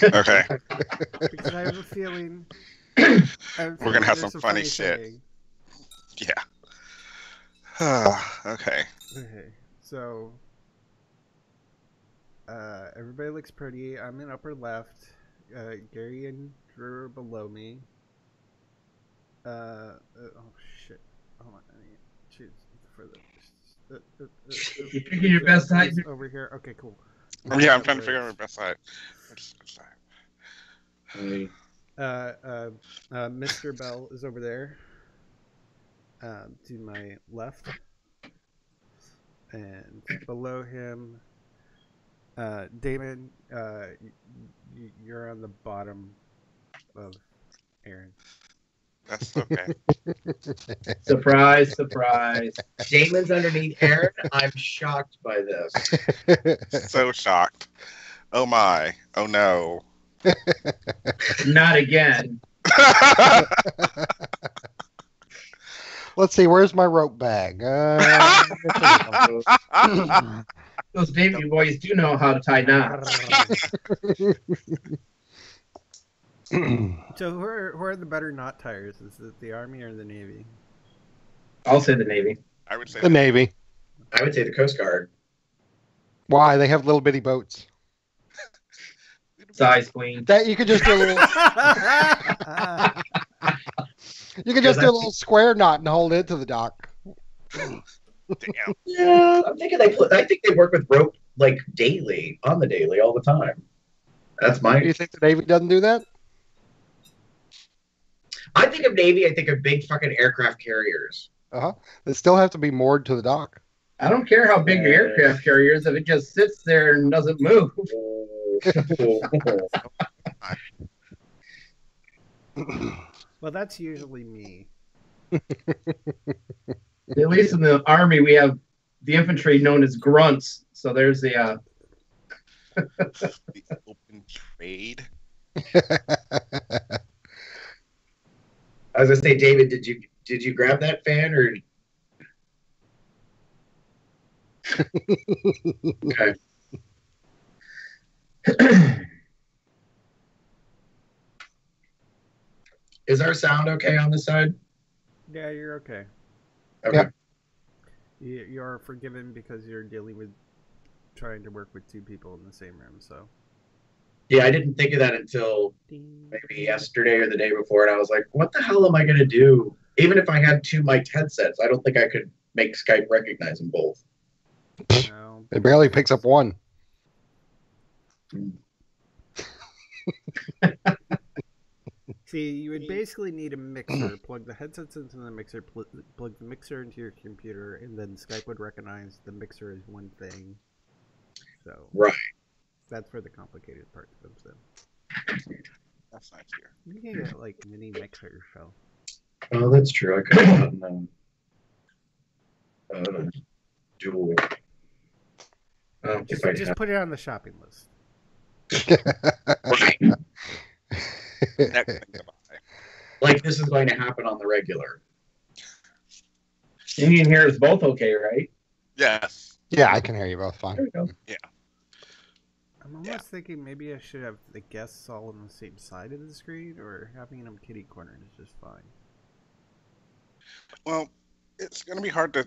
Okay. Because I have a feeling We're gonna have some there's a funny shit. saying. Yeah. Okay. Okay, so everybody looks pretty. I'm in upper left. Gary and Drew are below me. Oh shit! Hold on, I need to choose for the. You picking your best side over here. Okay, cool. Yeah, I'm trying to figure out my best side. Mr. Bell is over there. To my left, and below him, Damon. You're on the bottom of Aaron. That's okay. Surprise, surprise. Damon's underneath Aaron. I'm shocked by this. So shocked. Oh my. Oh no. Not again. Let's see, where's my rope bag? Those Davy boys do know how to tie knots. So who are the better knot tires? Is it the Army or the Navy? I'll say the Navy. I would say the Navy. I would say the Coast Guard. Why? They have little bitty boats. Size queen. That you could just do a little. You could just do a little square knot and hold it to the dock. Damn. Yeah, I think they work with rope like daily on the daily all the time. That's my. Do you think the Navy doesn't do that? I think of Navy. I think of big fucking aircraft carriers. They still have to be moored to the dock. I don't care how big your aircraft carrier is if it just sits there and doesn't move. Well, that's usually me. At least in the Army, we have the infantry known as grunts. So there's the The open trade. I was gonna say, David, did you grab that fan or? Okay. Is our sound okay on this side? Yeah, you're okay. Okay. Yep. You're forgiven because you're dealing with trying to work with two people in the same room. So. Yeah, I didn't think of that until maybe yesterday or the day before, and I was like, "What the hell am I going to do?" Even if I had two mic'd headsets, I don't think I could make Skype recognize them both. No. It barely picks up one. See, you would basically need a mixer. Plug the headsets into the mixer, plug the mixer into your computer, and then Skype would recognize the mixer as one thing. So Right. That's where the complicated part comes in. That's not here. You can get like mini mixer yourself. Oh, that's true. I could have gotten dual. Just put it on the shopping list. Right. Next thing to buy. Like this is going to happen on the regular. And you can hear us both okay, right? Yes. Yeah, I can hear you both fine. There we go. Yeah. I'm almost thinking maybe I should have the guests all on the same side of the screen, or having them kitty cornered is just fine. Well, it's going to be hard to.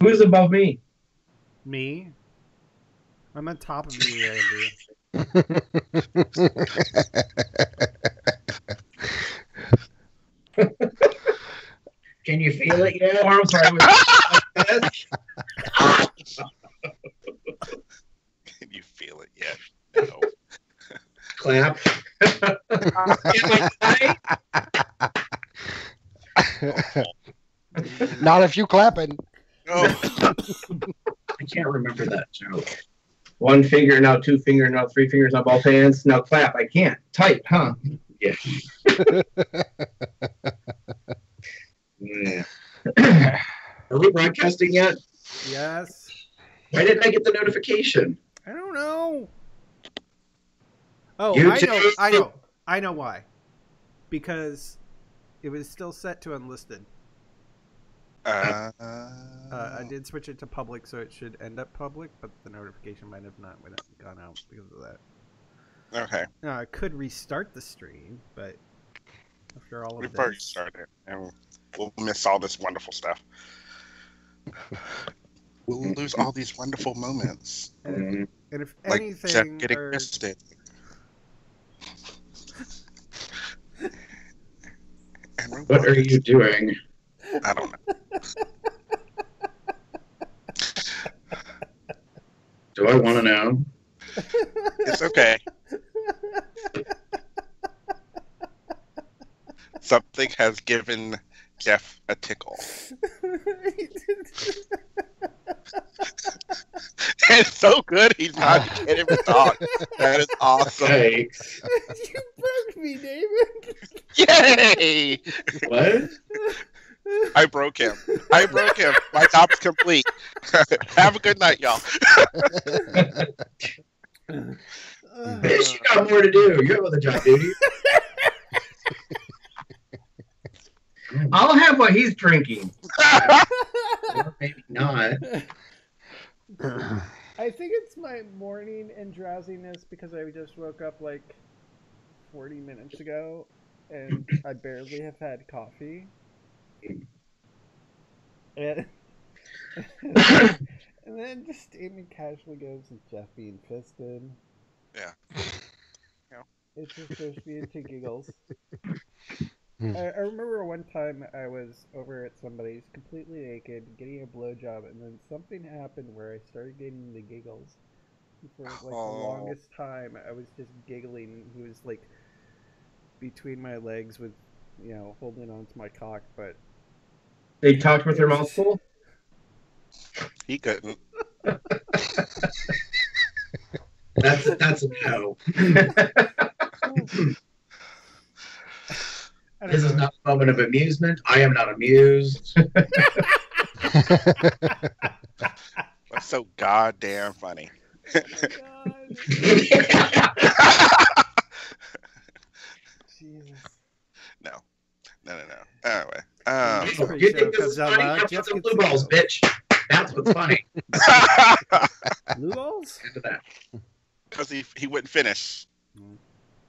Who's above me? Me? I'm on top of you, Andrew. Can you feel it yet? Oh, I'm sorry. Can you feel it yet? No. Clap. Not if you clapping. No. I can't remember that joke. One finger, now two finger, now three fingers on both hands. Now clap. I can't. Type, huh? Yeah. Yeah. Are we broadcasting yet? Yes. Why didn't I get the notification? I don't know. Oh, You I know why. Because it was still set to unlisted. I did switch it to public, so it should end up public, but the notification might have not gone out because of that. Okay. I could restart the stream, but after all of We've already this, started, and we'll miss all this wonderful stuff. We'll lose all these wonderful moments, and if like Jeff anything, getting or fisted. And What are you doing? I don't know. Do I want to know? It's okay. Something has given Jeff a tickle. It's so good he's not can't even talk. That is awesome. Hey, you broke me, David. Yay! what? I broke him. My job's complete. Have a good night, y'all. Bitch, you got more to do. You have other job duty. I'll have what he's drinking. Or maybe not. I think it's my morning and drowsiness because I just woke up like 40 minutes ago and I barely have had coffee. And, and then just Damon casually goes and Jeff being fisted. Yeah. It just throws me into giggles. I remember one time I was over at somebody's completely naked, getting a blowjob, and then something happened where I started getting the giggles. And for like the longest time, I was just giggling, and he was like between my legs with, holding on to my cock, but They talked with their mouth full. He couldn't. That's a no. This is not a moment of amusement. I am not amused. That's so goddamn funny. Oh Jesus. No. Anyway. You think this is funny? How about some blue balls, bitch? That's what's funny. Blue balls? Into that. Because he wouldn't finish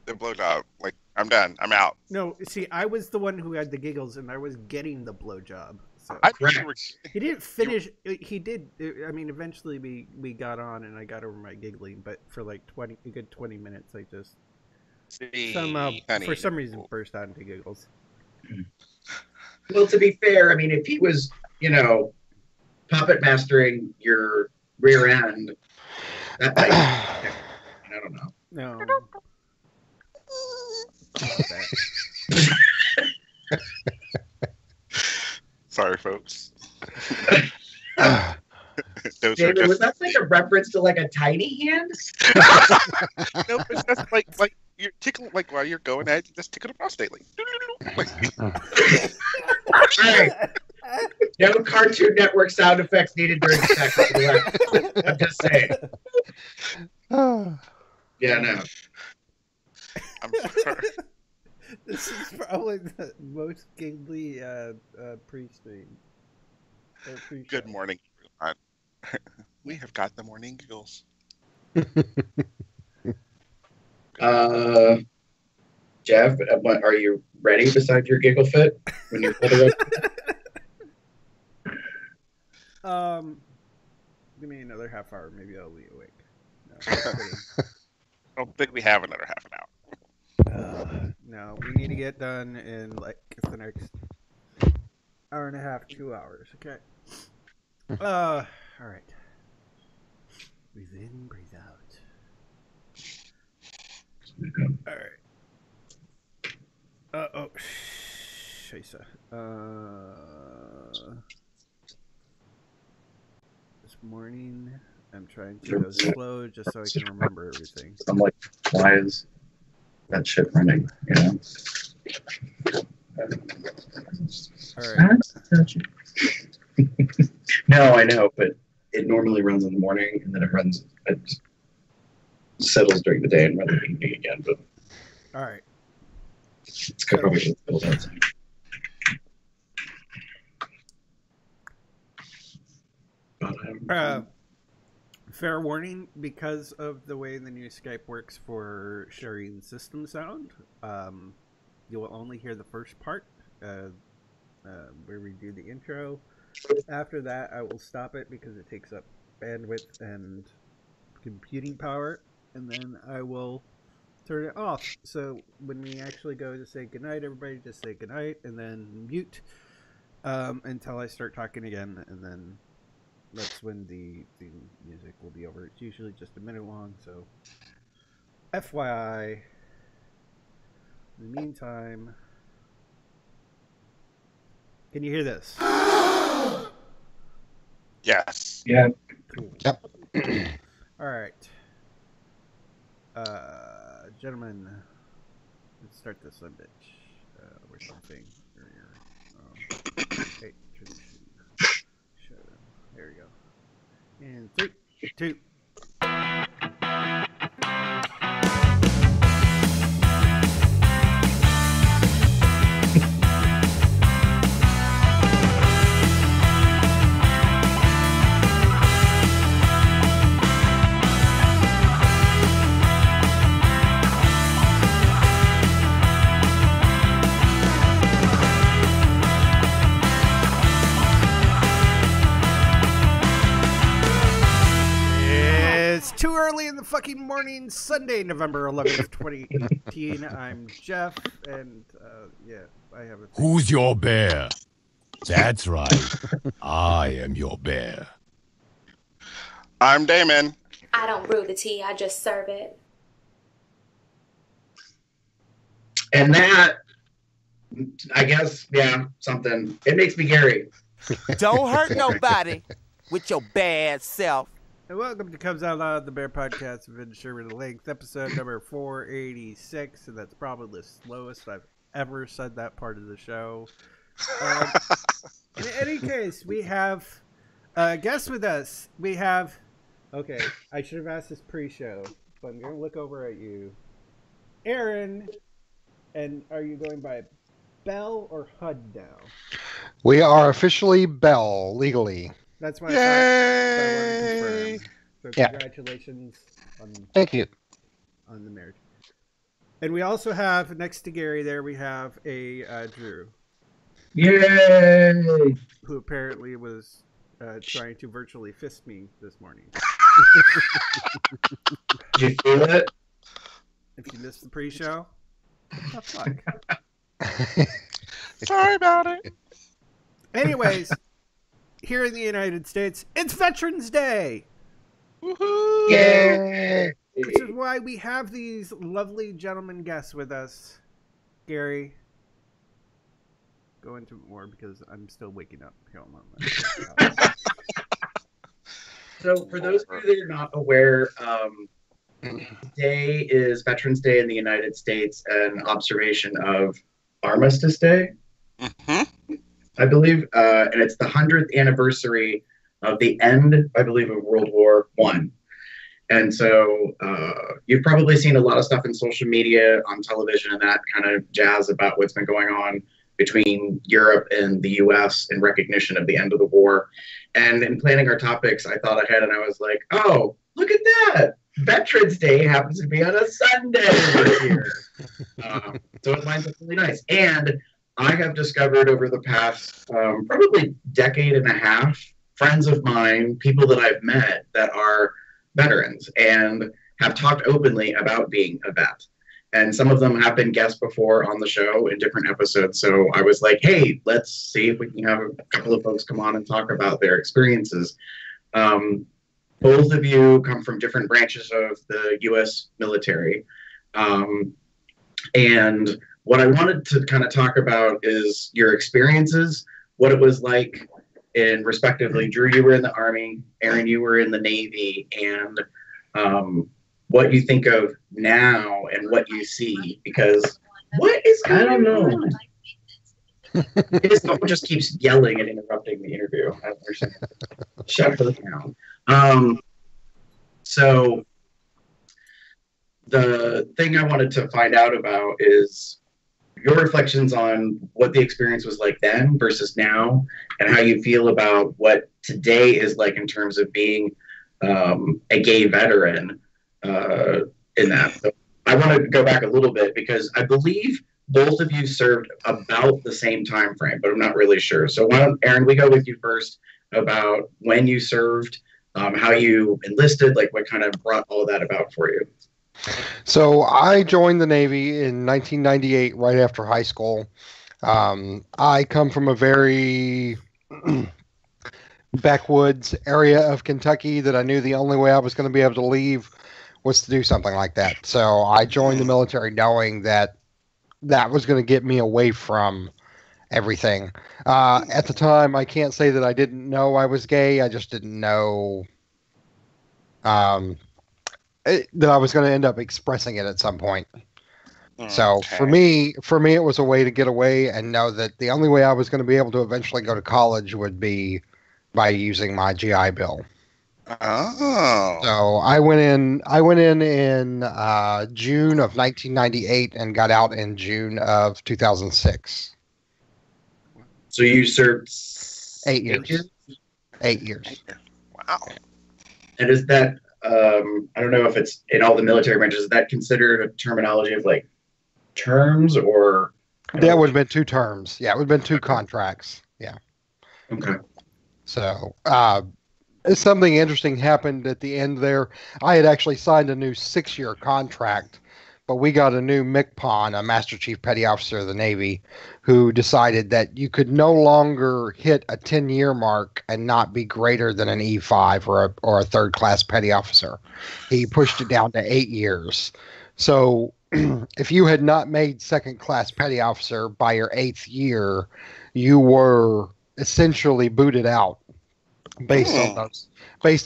the blowjob. Like, I'm done. I'm out. No, see, I was the one who had the giggles, and I was getting the blowjob. So I think you were. he didn't finish. He did. I mean, eventually we got on, and I got over my giggling. But for like a good 20 minutes, I just somehow, honey, for some reason, burst out into giggles. Well, to be fair, I mean, if he was, puppet mastering your rear end, that might. I don't know. No. Sorry, folks. David, was that like a reference to like a tiny hand? No, it's just like you're tickling, like while you're going at it, you just tickle the prostate. Hey, no Cartoon Network sound effects needed during sex. I'm just saying. Yeah, no. I'm sorry. This is probably the most giggly pre-stream. Good morning, everyone. We have got the morning giggles. Jeff, are you ready beside your giggle fit when you're Give me another half hour. Maybe I'll be awake. No, I don't think we have another half an hour. no, we need to get done in like the next hour and a half, 2 hours. Okay. All right. Breathe in, breathe out. All right. Oh, Scheiße. This morning, I'm trying to go slow just so I can remember everything. I'm like, why is that shit running? All right. No, I know, but it normally runs in the morning, and then it settles during the day and runs in the evening again. But all right. It's probably settled out. Fair warning, because of the way the new Skype works for sharing system sound, you will only hear the first part where we do the intro. After that, I will stop it because it takes up bandwidth and computing power, and then I will turn it off. So when we actually go to say goodnight, everybody just say goodnight and then mute until I start talking again, and then that's when the music will be over. It's usually just a minute long, so FYI. In the meantime, can you hear this? Yes. Yeah. Cool. Yep. All right. Gentlemen, let's start this son bitch or something. Hey, tradition. Show them. There we go. And 3, 2. Too early in the fucking morning, Sunday, November 11th, 2018. I'm Jeff, and yeah, I have a thing. Who's your bear? That's right. I am your bear. I'm Damon. I don't brew the tea, I just serve it. And that, I guess, yeah, something. It makes me Gary. Don't hurt nobody with your bad self. And welcome to Comes Out Loud, the Bear Podcast of Sherman Length, episode number 486, and that's probably the slowest I've ever said that part of the show. In any case, we have a guest with us. We have, okay, I should have asked this pre-show, but I'm going to look over at you. Aaron, and are you going by Bell or HUD now? We are officially Bell, legally. That's my thought. I wanted to confirm. So Yeah. congratulations on Thank you. the marriage. And we also have, next to Gary there, we have a Drew, Yay! who apparently was trying to virtually fist me this morning. Did you feel it? If you missed the pre-show, what the fuck? Sorry about it. Anyways, here in the United States, it's Veterans Day, Woohoo! Yay! which is why we have these lovely gentlemen guests with us. Gary, go into it more because I'm still waking up. Here, hold on. So, for those of you that are not aware, today is Veterans Day in the United States, an observation of Armistice Day, I believe, and it's the 100th anniversary of the end, I believe, of World War I. And so you've probably seen a lot of stuff in social media, on television, and that kind of jazz about what's been going on between Europe and the U.S. in recognition of the end of the war. And in planning our topics, I thought ahead and I was like, oh, look at that. Veterans Day happens to be on a Sunday this year. So it lines up really nice. And I have discovered over the past probably decade and a half, friends of mine, people that I've met that are veterans and have talked openly about being a vet. And some of them have been guests before on the show in different episodes. So I was like, hey, let's see if we can have a couple of folks come on and talk about their experiences. Both of you come from different branches of the U.S. military. And what I wanted to kind of talk about is your experiences, what it was like in respectively, Drew, you were in the Army, Aaron, you were in the Navy, and what you think of now and what you see, because what is going on? Someone just keeps yelling and interrupting the interview. I don't understand. Shut her down. So the thing I wanted to find out about is your reflections on what the experience was like then versus now, and how you feel about what today is like in terms of being a gay veteran in that. So I want to go back a little bit because I believe both of you served about the same time frame, but I'm not really sure. So why don't, Aaron, we go with you first about when you served, how you enlisted, like what kind of brought all that about for you. So I joined the Navy in 1998, right after high school. I come from a very backwoods area of Kentucky that I knew the only way I was going to be able to leave was to do something like that. So I joined the military knowing that that was going to get me away from everything. At the time, I can't say that I didn't know I was gay. I just didn't know that I was going to end up expressing it at some point. So for me, it was a way to get away and know that the only way I was going to be able to eventually go to college would be by using my GI Bill. Oh. So I went in June of 1998 and got out in June of 2006. So you served 8 years. 8 years. Wow. And is that, I don't know if it's in all the military branches, is that considered a terminology of like terms or? That would have been 2 terms. Yeah, it would have been 2 contracts. Yeah. Okay. So something interesting happened at the end there. I had actually signed a new 6-year contract, but we got a new MCPON, a Master Chief Petty Officer of the Navy, who decided that you could no longer hit a 10-year mark and not be greater than an E5 or a third-class petty officer. He pushed it down to 8 years. So if you had not made second-class petty officer by your 8th year, you were essentially booted out based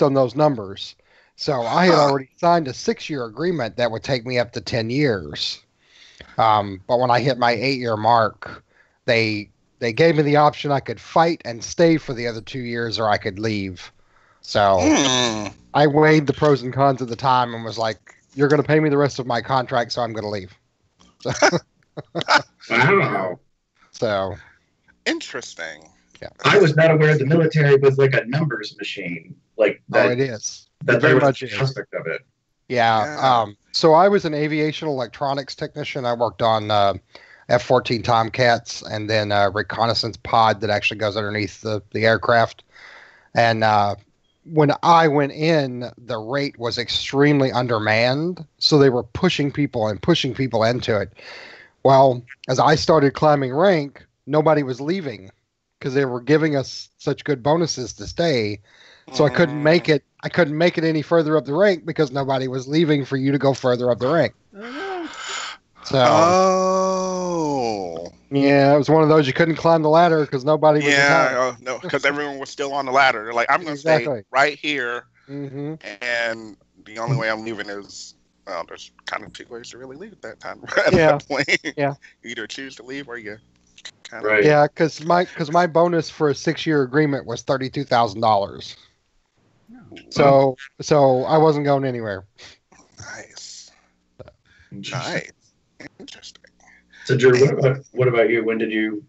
on those numbers. So I had already signed a 6-year agreement that would take me up to 10 years. But when I hit my 8-year mark, they gave me the option I could fight and stay for the other 2 years or I could leave. So I weighed the pros and cons at the time and was like, you're going to pay me the rest of my contract, so I'm going to leave. Wow. So Interesting. yeah. I was not aware the military was like a numbers machine. Like that, Oh, it is. that It very there was much an is. aspect of it. Yeah. So I was an aviation electronics technician. I worked on F-14 Tomcats and then a reconnaissance pod that actually goes underneath the aircraft. And when I went in, the rate was extremely undermanned. So they were pushing people into it. Well, as I started climbing rank, nobody was leaving because they were giving us such good bonuses to stay. So I couldn't make it. I couldn't make it any further up the rank because nobody was leaving for you to go further up the rank. So yeah, it was one of those you couldn't climb the ladder because nobody was. Yeah, no, because everyone was still on the ladder. They're like, I'm going to stay right here, and the only way I'm leaving is, well, there's kind of 2 ways to really leave at that time. At that point. Yeah, you either choose to leave or you kind of. Right. Yeah, because my bonus for a 6-year agreement was $32,000. So I wasn't going anywhere. Nice. Nice. Interesting. So Drew, what about you? When did you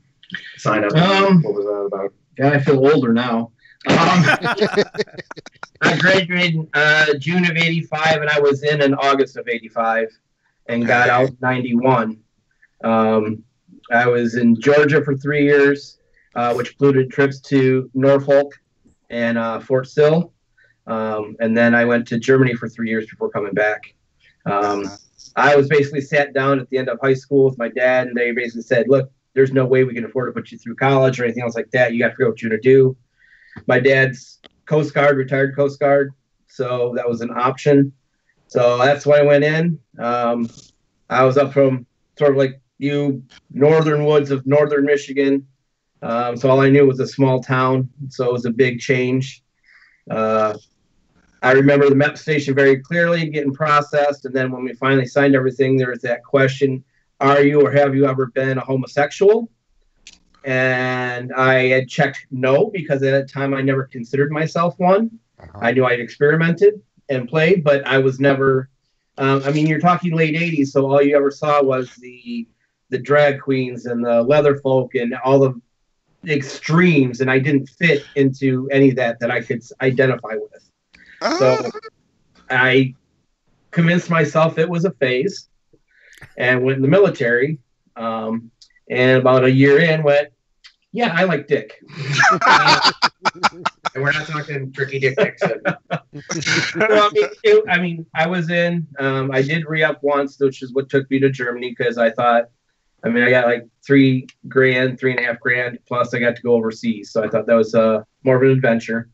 sign up? What was that about? God, I feel older now. I graduated June of '85, and I was in August of '85, and got out in '91. I was in Georgia for 3 years, which included trips to Norfolk and Fort Sill. And then I went to Germany for 3 years before coming back. I was basically sat down at the end of high school with my dad, and they basically said, look, there's no way we can afford to put you through college or anything else like that. You got to figure out what you're going to do. My dad's Coast Guard, retired Coast Guard, so that was an option. So that's why I went in. I was up from sort of like northern woods of northern Michigan. So all I knew was a small town, so it was a big change. I remember the MEP station very clearly getting processed, and then when we finally signed everything, there was that question, are you or have you ever been a homosexual? And I had checked no, because at that time I never considered myself one. I knew I'd experimented and played, but I was never, you're talking late 80s, so all you ever saw was the drag queens and the leather folk and all the extremes, and I didn't fit into any of that I could identify with. So I convinced myself it was a phase and went in the military. And about a year in, went, yeah, I like dick. And we're not talking tricky Dick Nixon. Well, I was in. I did re-up once, which is what took me to Germany because I thought, I got like $3,000, $3.5 plus I got to go overseas. So I thought that was more of an adventure.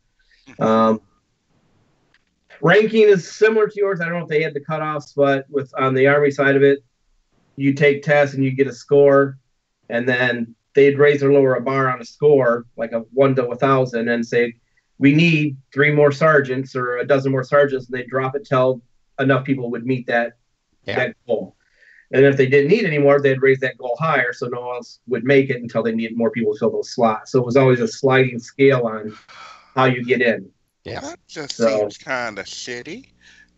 Ranking is similar to yours. I don't know if they had the cutoffs, but on the Army side of it, you take tests and you get a score, and then they'd raise or lower a bar on a score, like a 1 to 1,000, and say, we need 3 more sergeants or a dozen more sergeants, and they'd drop it till enough people would meet that goal. And if they didn't need any more, they'd raise that goal higher, so no one else would make it until they needed more people to fill those slots. So it was always a sliding scale on how you get in. Yeah, that just seems kind of shitty.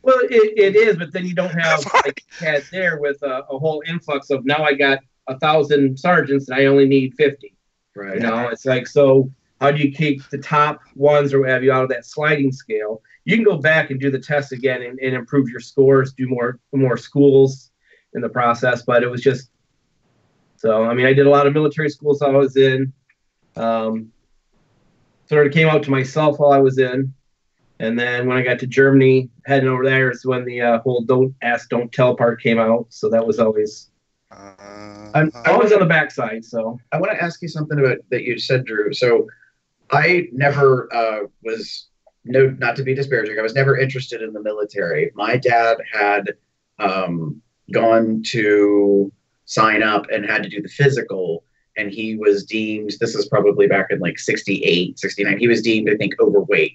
Well, it is, but then you don't have like you had there with a whole influx of now I got 1,000 sergeants and I only need 50. Right. You know, it's like, so how do you keep the top ones or what have you out of that sliding scale? You can go back and do the test again and improve your scores, do more schools in the process, but it was just so. I did a lot of military schools I was in. Sort of came out to myself while I was in. And then when I got to Germany, heading over there is when the whole "don't ask, don't tell" part came out. So that was always always on the backside. So I want to ask you something about that you said, Drew. So I never not to be disparaging, I was never interested in the military. My dad had gone to sign up and had to do the physical, and he was deemed. This is probably back in like 68, 69. He was deemed, I think, overweight.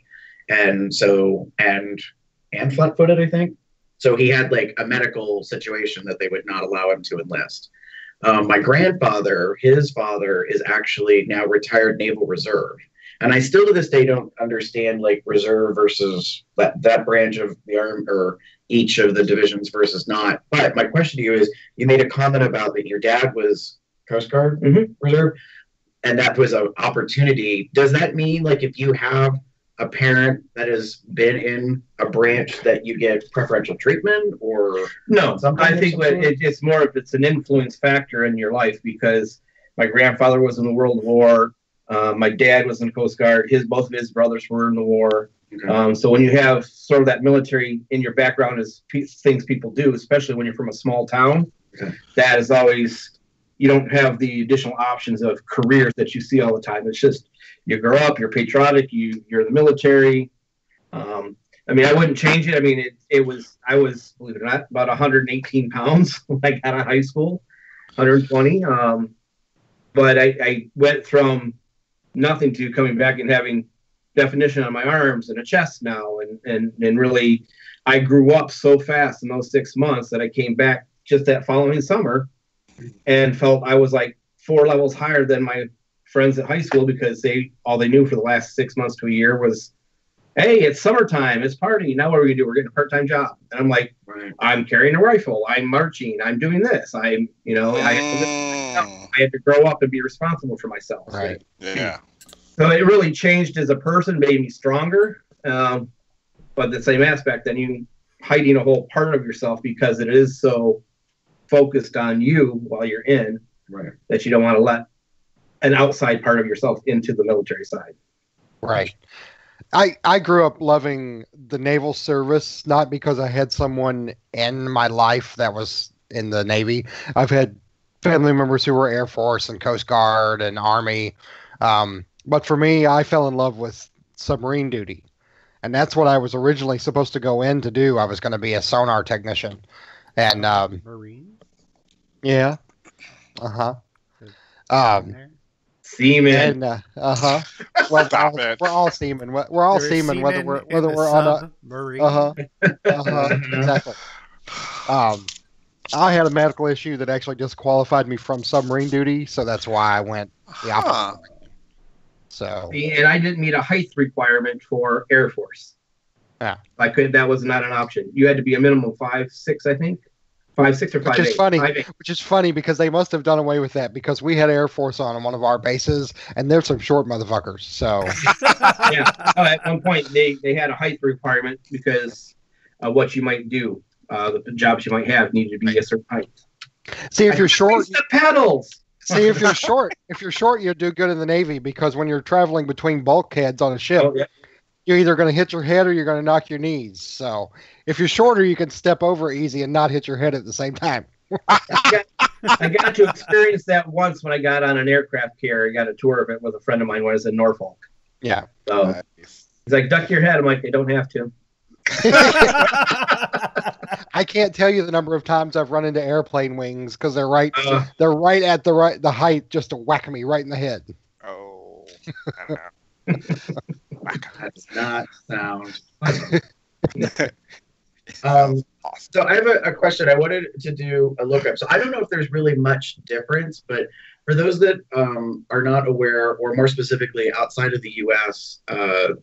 And flat-footed, I think. So he had like a medical situation that they would not allow him to enlist. My grandfather, his father, is actually now retired Naval Reserve. And I still to this day don't understand like reserve versus that branch of the Army or each of the divisions versus not. But my question to you is, you made a comment about that your dad was Coast Guard Reserve, and that was an opportunity. Does that mean like if you have a parent that has been in a branch that you get preferential treatment or no? I think it's more of it's an influence factor in your life because my grandfather was in the World War. My dad was in the Coast Guard. Both of his brothers were in the war. Okay. So when you have sort of that military in your background as things people do, especially when you're from a small town, that is always, you don't have the additional options of careers that you see all the time. It's just, you grow up, you're patriotic, you're in the military. I wouldn't change it. I was, believe it or not, about 118 pounds when I got out of high school, 120. But I went from nothing to coming back and having definition on my arms and a chest now. And really, I grew up so fast in those 6 months that I came back just that following summer and felt I was like 4 levels higher than my friends at high school because all they knew for the last 6 months to a year was, hey, it's summertime, it's party. Now what are we gonna do? We're getting a part-time job. And I'm like, I'm carrying a rifle, I'm marching, I'm doing this. I had to grow up and be responsible for myself. Right. Yeah. So it really changed as a person, made me stronger. But the same aspect, then you hiding a whole part of yourself because it is so focused on you while you're in that you don't want to let an outside part of yourself into the military side. Right. I grew up loving the naval service, not because I had someone in my life that was in the Navy. I've had family members who were Air Force and Coast Guard and Army. But for me, I fell in love with submarine duty. And that's what I was originally supposed to go in to do. I was going to be a sonar technician. And Marine? Yeah. Uh-huh. Seaman. And, well, we're all seamen. We're all seamen, whether we're on a Marine. Exactly. I had a medical issue that actually disqualified me from submarine duty, so that's why I went the opposite. So. And I didn't meet a height requirement for Air Force. Yeah. That was not an option. You had to be a minimum 5'6", I think. 5.6 or 5.8. Which is funny because they must have done away with that because we had Air Force on one of our bases, and there's some short motherfuckers. So yeah, at one point they had a height requirement because of what you might do. The jobs you might have needed to be a certain height. See, if you're short, the pedals. See, if you're short, you do good in the Navy because when you're traveling between bulkheads on a ship, you're either going to hit your head or you're going to knock your knees. So if you're shorter, you can step over easy and not hit your head at the same time. I got to experience that once when I got on an aircraft carrier. I got a tour of it with a friend of mine when I was in Norfolk. Yeah. So he's like, duck your head. I'm like, they don't have to. I can't tell you the number of times I've run into airplane wings because they're right at the height just to whack me right in the head. Oh, I know. That does not sound fun. So I have a question. I wanted to do a lookup. So I don't know if there's really much difference, but for those that are not aware, or more specifically outside of the U.S., the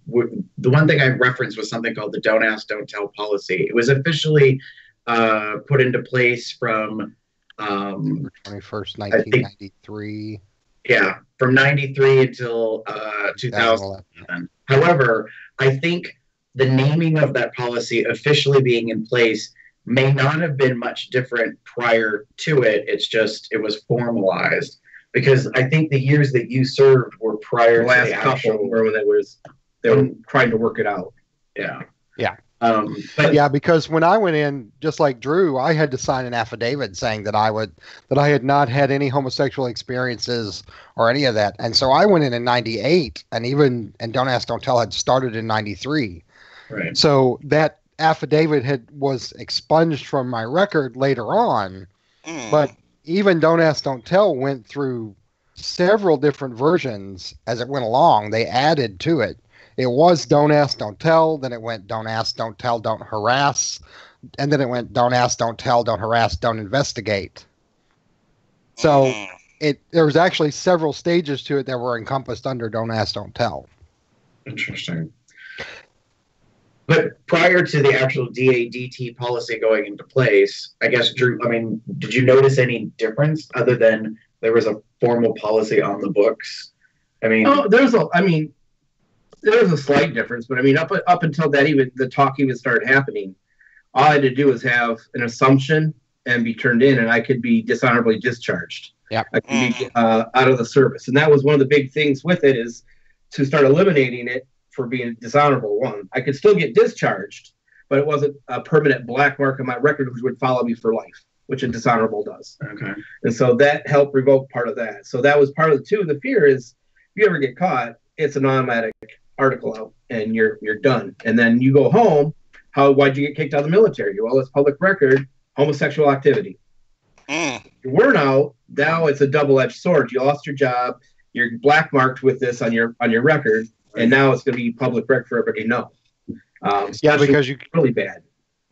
one thing I referenced was something called the Don't Ask, Don't Tell policy. It was officially put into place from 21st, 1993. Yeah, from 93 until 2011. However, I think the naming of that policy officially being in place may not have been much different prior to it. It's just it was formalized because I think the years that you served were prior to the actual where they were trying to work it out. Yeah. Yeah. But because when I went in, just like Drew, I had to sign an affidavit saying that I had not had any homosexual experiences or any of that. And so I went in 98 and Don't Ask, Don't Tell had started in 93. Right. So that affidavit was expunged from my record later on. But even Don't Ask, Don't Tell went through several different versions as it went along. They added to it. It was Don't Ask, Don't Tell. Then it went Don't Ask, Don't Tell, Don't Harass. And then it went Don't Ask, Don't Tell, Don't Harass, Don't Investigate. So there was actually several stages to it that were encompassed under Don't Ask, Don't Tell. Interesting. But prior to the actual DADT policy going into place, I guess, Drew, did you notice any difference other than there was a formal policy on the books? There's a slight difference, but up until that, the talk even started happening, all I had to do was have an assumption and be turned in, and I could be dishonorably discharged. Yeah, I could be out of the service, and that was one of the big things with it is to start eliminating it for being dishonorable. One, I could still get discharged, but it wasn't a permanent black mark on my record, which would follow me for life, which a dishonorable does. Okay, and so that helped revoke part of that. So that was part of the two. The fear is if you ever get caught, it's an automatic article out and you're done. And then you go home. Why'd you get kicked out of the military? Well, it's public record, homosexual activity. You weren't out. Now it's a double-edged sword. You lost your job. You're black marked with this on your record, and now it's going to be public record for everybody to know. Because you really bad.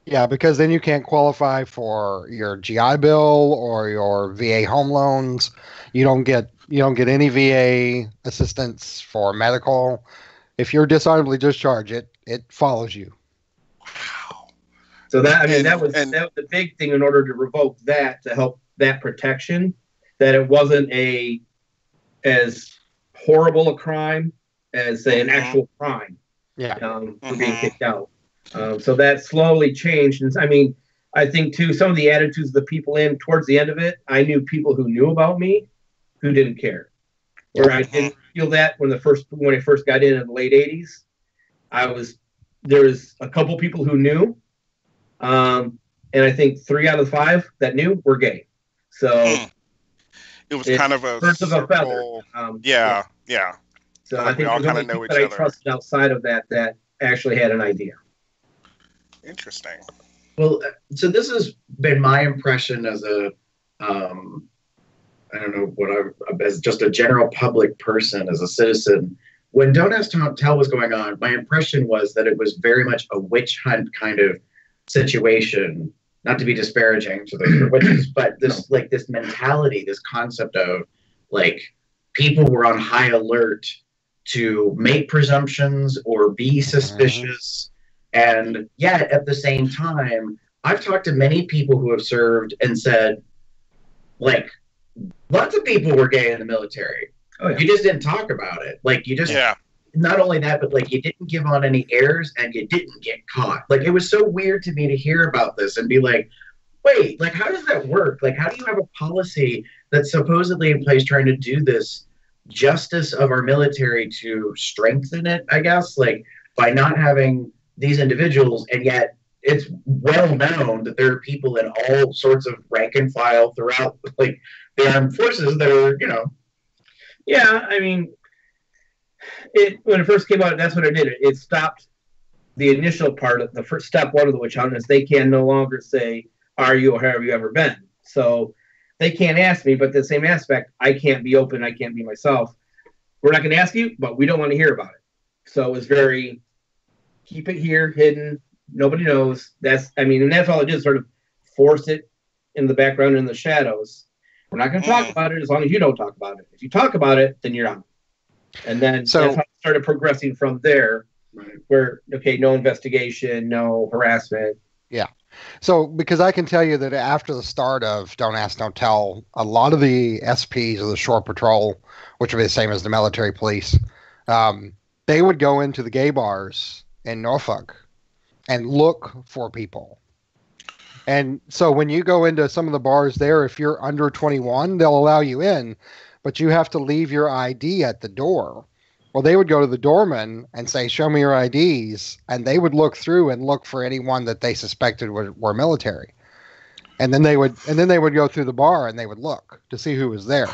Yeah, because then you can't qualify for your GI Bill or your VA home loans. You don't get any VA assistance for medical. If you're dishonorably discharged, it follows you. Wow. So that was the big thing in order to revoke that, to help that protection, that it wasn't as horrible a crime as an actual crime. Yeah. For being kicked out. So that slowly changed. And I think too, some of the attitudes of the people towards the end of it, I knew people who knew about me who didn't care. Where I didn't feel that when I first got in the late 80s, there was a couple people who knew, and I think 3 out of 5 that knew were gay. So it was kind of a birds of a feather. Yeah. So I think we all kind of know each other. I trusted outside of that actually had an idea. Interesting. Well, so this has been my impression as as just a general public person, as a citizen. When Don't Ask, Don't Tell was going on, my impression was that it was very much a witch hunt kind of situation. Not to be disparaging to those witches, but this mentality, this concept of people were on high alert to make presumptions or be suspicious. And yet at the same time, I've talked to many people who have served and said, like, lots of people were gay in the military. Oh, yeah. You just didn't talk about it. Like, you just, not only that, but like, you didn't give on any airs and you didn't get caught. Like, it was so weird to me to hear about this and be like, wait, like, how does that work? Like, how do you have a policy that's supposedly in place trying to do this justice of our military to strengthen it, I guess, like, by not having these individuals, and yet it's well known that there are people in all sorts of rank and file throughout, like, the armed forces that are, you know. Yeah, I mean, when it first came out, that's what it did. It stopped the initial part of the first step one of the witch hunt is they can no longer say, are you or have you ever been? So they can't ask me, but the same aspect, I can't be open, I can't be myself. We're not going to ask you, but we don't want to hear about it. So it was very, keep it here, hidden, nobody knows. And that's all it is, sort of force it in the background, in the shadows. We're not going to talk about it as long as you don't talk about it. If you talk about it, then you're out. And then that's how it started progressing from there, where, okay, no investigation, no harassment. Yeah. So, because I can tell you that after the start of Don't Ask, Don't Tell, a lot of the SPs of the Shore Patrol, which would be the same as the military police, they would go into the gay bars in Norfolk and look for people. And so when you go into some of the bars there, if you're under 21, they'll allow you in, but you have to leave your ID at the door. Well, they would go to the doorman and say, show me your IDs. And they would look through and look for anyone that they suspected were military. And then they would go through the bar and they would look to see who was there.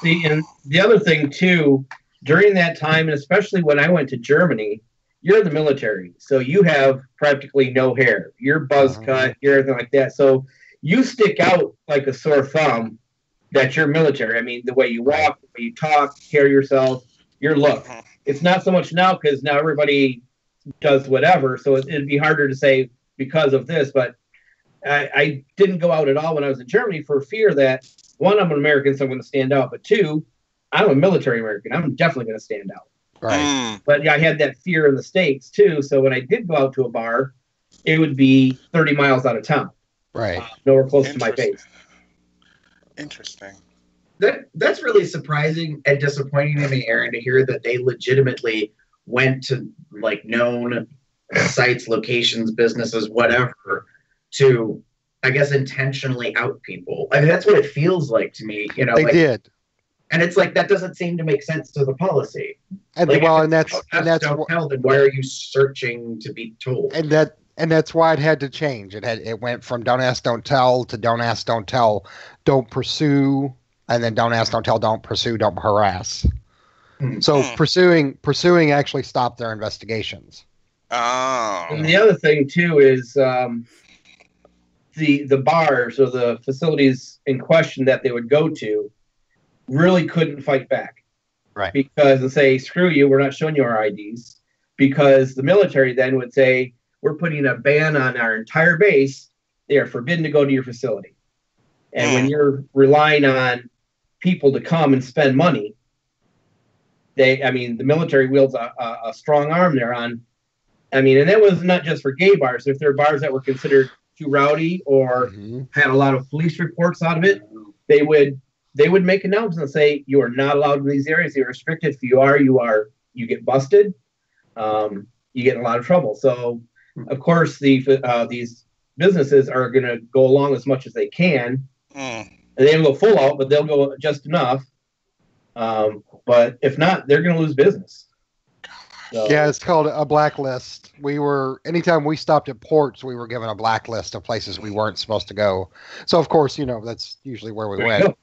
See, and the other thing too, during that time, and especially when I went to Germany, you're in the military. So you have practically no hair. You're buzz cut, you're everything like that. So you stick out like a sore thumb that you're military. I mean, the way you walk, the way you talk, carry yourself, your look. It's not so much now because now everybody does whatever. So it'd be harder to say because of this. But I didn't go out at all when I was in Germany for fear that, one, I'm an American, so I'm going to stand out. But two, I'm a military American. I'm definitely going to stand out. Right. But I had that fear in the States too. So when I did go out to a bar, it would be 30 miles out of town. Right. Nowhere close to my base. Interesting. That's really surprising and disappointing to me, Aaron, to hear that they legitimately went to like known sites, locations, businesses, whatever, to, I guess, intentionally out people. I mean, that's what it feels like to me. You know, they did. And it's like, that doesn't seem to make sense to the policy. And like, that's don't tell, then why are you searching to be told? And that's why it had to change. It went from Don't Ask, Don't Tell to Don't Ask, Don't Tell, Don't Pursue, and then Don't Ask, Don't Tell, Don't Pursue, Don't Harass. So pursuing actually stopped their investigations. Oh. And the other thing too is the bars or the facilities in question that they would go to really couldn't fight back. Right. Because they say, screw you, we're not showing you our IDs. Because the military then would say, we're putting a ban on our entire base. They are forbidden to go to your facility. And when you're relying on people to come and spend money, the military wields a strong arm there on, and that was not just for gay bars. If there are bars that were considered too rowdy or had a lot of police reports out of it, they would make announcements and say, you are not allowed in these areas. You're restricted. If you are, you get busted. You get in a lot of trouble. So, of course, these businesses are going to go along as much as they can. And they don't go full out, but they'll go just enough. But if not, they're going to lose business. So, yeah, it's called a blacklist. Anytime we stopped at ports, we were given a blacklist of places we weren't supposed to go. So, of course, that's usually where we went.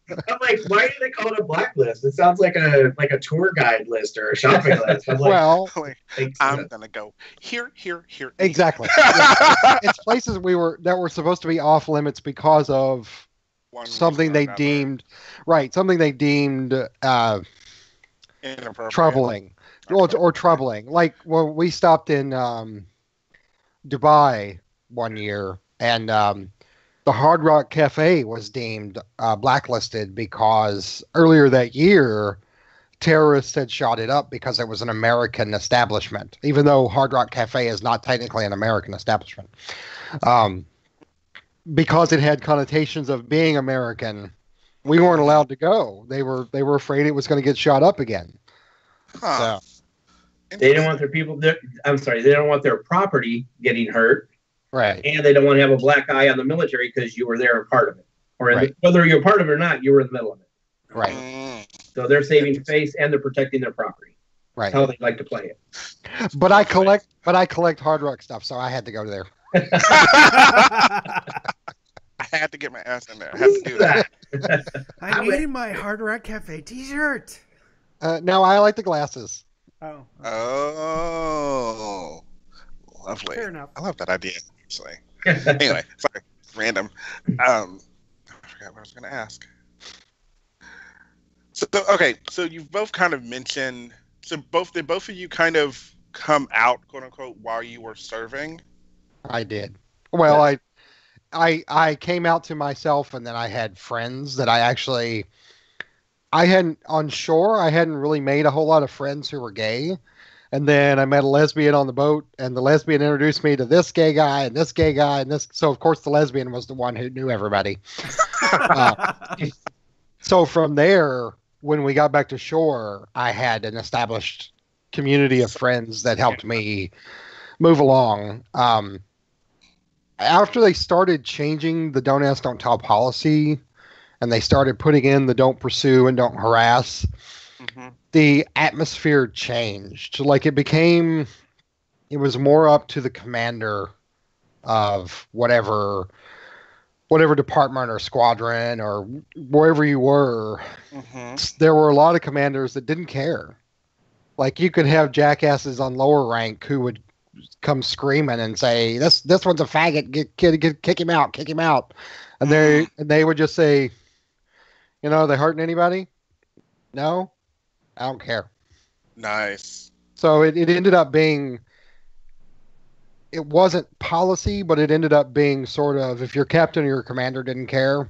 I'm like, why do they call it a blacklist? It sounds like a tour guide list or a shopping list. I'm like, I'm gonna go here. Exactly. Yeah. It's places that were supposed to be off limits because of something they deemed troubling, or troubling. Like when we stopped in Dubai one year, and the Hard Rock Cafe was deemed blacklisted because earlier that year, terrorists had shot it up because it was an American establishment, even though Hard Rock Cafe is not technically an American establishment. Because it had connotations of being American, we weren't allowed to go. They were afraid it was going to get shot up again. Huh. So, they don't want their people. They don't want their property getting hurt, right? And they don't want to have a black eye on the military because you were there and part of it, or whether you're part of it or not, you were in the middle of it. Right. So they're saving face and they're protecting their property. Right. That's how they like to play it. But I collect Hard Rock stuff, so I had to go there. I had to get my ass in there. I had to do that. I'm eating my Hard Rock Cafe t-shirt. No, I like the glasses. Oh. Oh. Lovely. Fair enough. I love that idea, actually. Anyway, sorry. Random. I forgot what I was going to ask. So, okay, so you've both kind of mentioned, did both of you kind of come out, quote unquote, while you were serving? I did. Well, I came out to myself, and then I had friends that I hadn't on shore. I hadn't really made a whole lot of friends who were gay. And then I met a lesbian on the boat, and the lesbian introduced me to this gay guy and this gay guy and this. So of course the lesbian was the one who knew everybody. So from there, when we got back to shore, I had an established community of friends that helped me move along. After they started changing the don't ask, don't tell policy, and they started putting in the don't pursue and don't harass, the atmosphere changed. Like it was more up to the commander of whatever department or squadron or wherever you were. There were a lot of commanders that didn't care. Like you could have jackasses on lower rank who would come screaming and say, this one's a faggot, kick him out. And they would just say, are they hurting anybody? No, I don't care. Nice. So it ended up being, it wasn't policy, but it ended up being sort of, if your captain or your commander didn't care,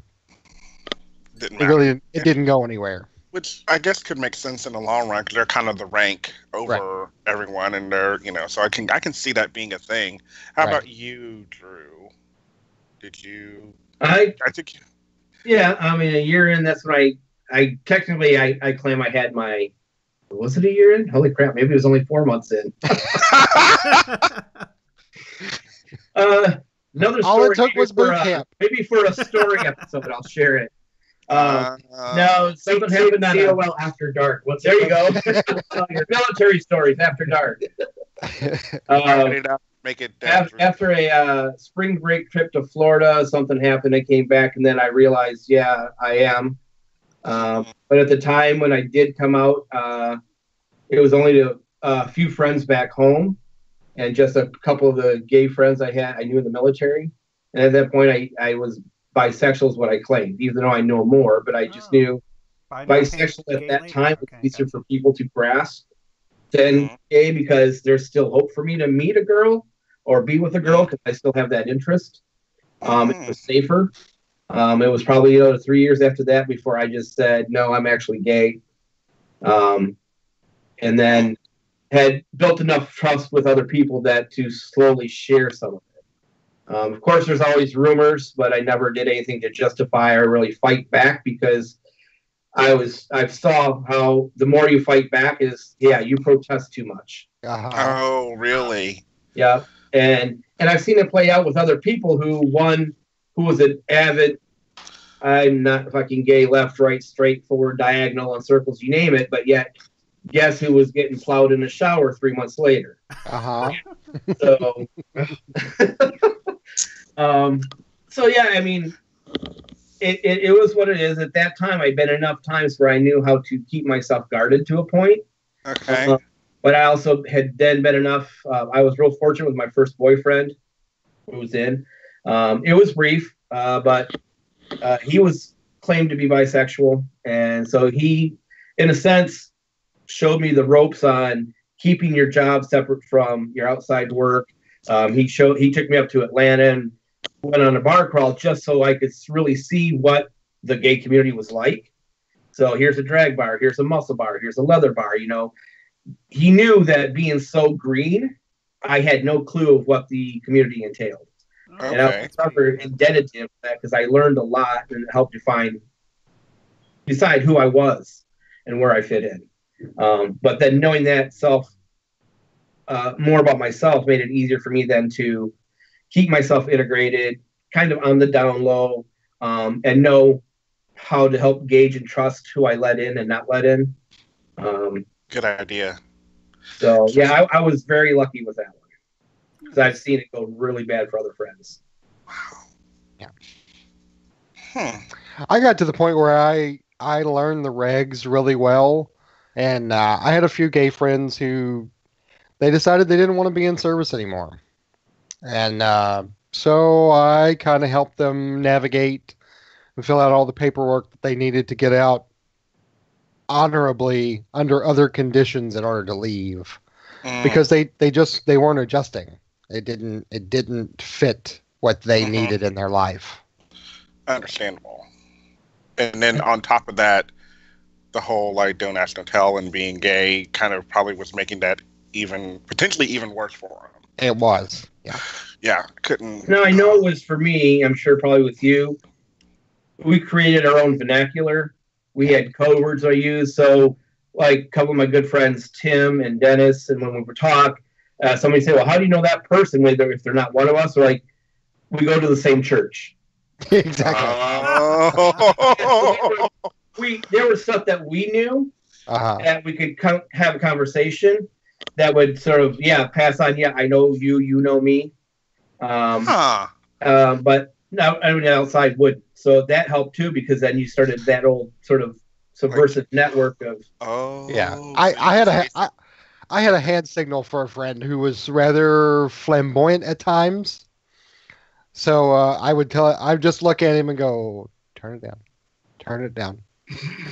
it didn't go anywhere. Which I guess could make sense in the long run because they're kind of the rank over everyone, and they're so I can see that being a thing. How about you, Drew? Did you? I think. Yeah, I mean, a year in. That's when I technically I claim I had my. Was it a year in? Holy crap! Maybe it was only 4 months in. Another story. All it took was boot camp. Maybe for a story episode, I'll share it. No, something happened on COL After Dark. There you go. Your military stories after dark. Make it after a spring break trip to Florida, something happened. I came back, and then I realized, yeah, I am. But at the time when I did come out, it was only to a few friends back home, and just a couple of the gay friends I knew in the military. And at that point, I was bisexual is what I claimed, even though I know more, but I just knew bisexual at that time was easier for people to grasp than gay, because there's still hope for me to meet a girl or be with a girl because I still have that interest. It was safer. It was probably 3 years after that before I just said, no, I'm actually gay. And then had built enough trust with other people that to slowly share some of it. Of course, there's always rumors, but I never did anything to justify or really fight back, because I saw how the more you fight back is, you protest too much. Oh, really? Yeah, and I've seen it play out with other people who was an avid, I'm not fucking gay, left, right, straight, forward, diagonal, and circles, you name it, but yet guess who was getting plowed in the shower 3 months later? So. So yeah, I mean, it was what it is. At that time, I'd been enough times where I knew how to keep myself guarded to a point. Okay. But I also had then been enough. I was real fortunate with my first boyfriend who was in. It was brief, but he was claimed to be bisexual. And so he, in a sense, showed me the ropes on keeping your job separate from your outside work. He took me up to Atlanta and went on a bar crawl just so I could really see what the gay community was like. So here's a drag bar, here's a muscle bar, here's a leather bar. He knew that being so green, I had no clue of what the community entailed. Okay. And I was super indebted to him for that because I learned a lot and it helped decide who I was and where I fit in. But then knowing that more about myself made it easier for me then to keep myself integrated, kind of on the down low, and know how to help gauge and trust who I let in and not let in. Good idea. So yeah, I was very lucky with that one because I've seen it go really bad for other friends. Wow. Yeah. I got to the point where I learned the regs really well, and I had a few gay friends who they decided they didn't want to be in service anymore, and so I kind of helped them navigate and fill out all the paperwork that they needed to get out honorably under other conditions in order to leave, because they weren't adjusting. It didn't fit what they needed in their life. Understandable. And then on top of that, the whole like don't ask, don't tell and being gay kind of probably was making that potentially even worse for them. It was. Yeah. Yeah. Couldn't. No, I know it was for me. I'm sure probably with you. We created our own vernacular. We had code words I used. So like a couple of my good friends, Tim and Dennis, and when we would talk, somebody say, well, how do you know that person if they're not one of us? Or like, we go to the same church. Exactly. There was stuff that we knew that we could have a conversation that would sort of, pass on. Yeah, I know you, you know me. But no, everyone outside would. So that helped too, because then you started that old sort of subversive network of. Oh. Yeah, I had a hand signal for a friend who was rather flamboyant at times. So I'd just look at him and go, turn it down. Turn it down.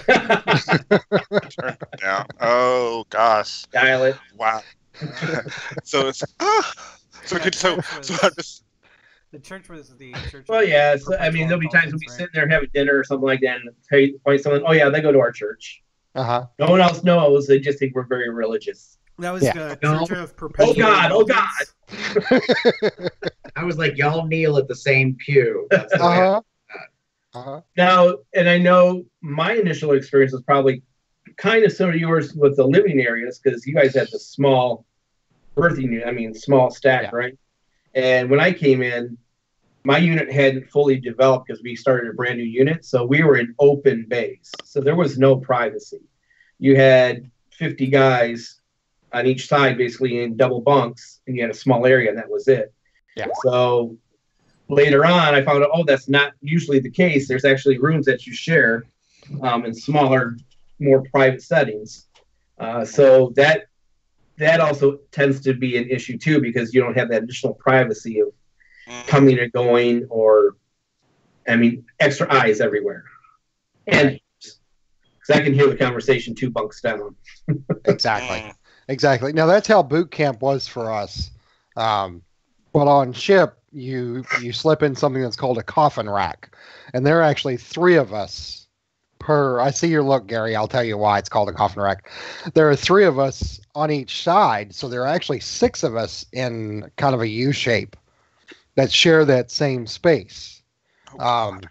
Turn it down. Oh gosh. Dial it. Wow. So it's the church was the church. Well, yeah. So, I mean, there'll be times we'll be sitting there having dinner or something like that, and point someone, oh yeah, they go to our church. No one else knows. They just think we're very religious. That was the Church of Perpetual. Oh God! I was like, y'all kneel at the same pew. That's Now, and I know my initial experience was probably kind of similar to yours with the living areas, because you guys had the small small stack, right? And when I came in, my unit hadn't fully developed because we started a brand new unit. So we were in open base. So there was no privacy. You had 50 guys on each side, basically in double bunks, and you had a small area, and that was it. Yeah. So later on, I found out, that's not usually the case. There's actually rooms that you share in smaller, more private settings. So that also tends to be an issue too, because you don't have that additional privacy of coming and going, or, extra eyes everywhere. And because I can hear the conversation 2 bunks down. Exactly. Now that's how boot camp was for us. But on ship, you slip in something that's called a coffin rack, and there are actually 3 of us per. I see your look, Gary. I'll tell you why it's called a coffin rack. There are 3 of us on each side, so there are actually 6 of us in kind of a U shape that share that same space. And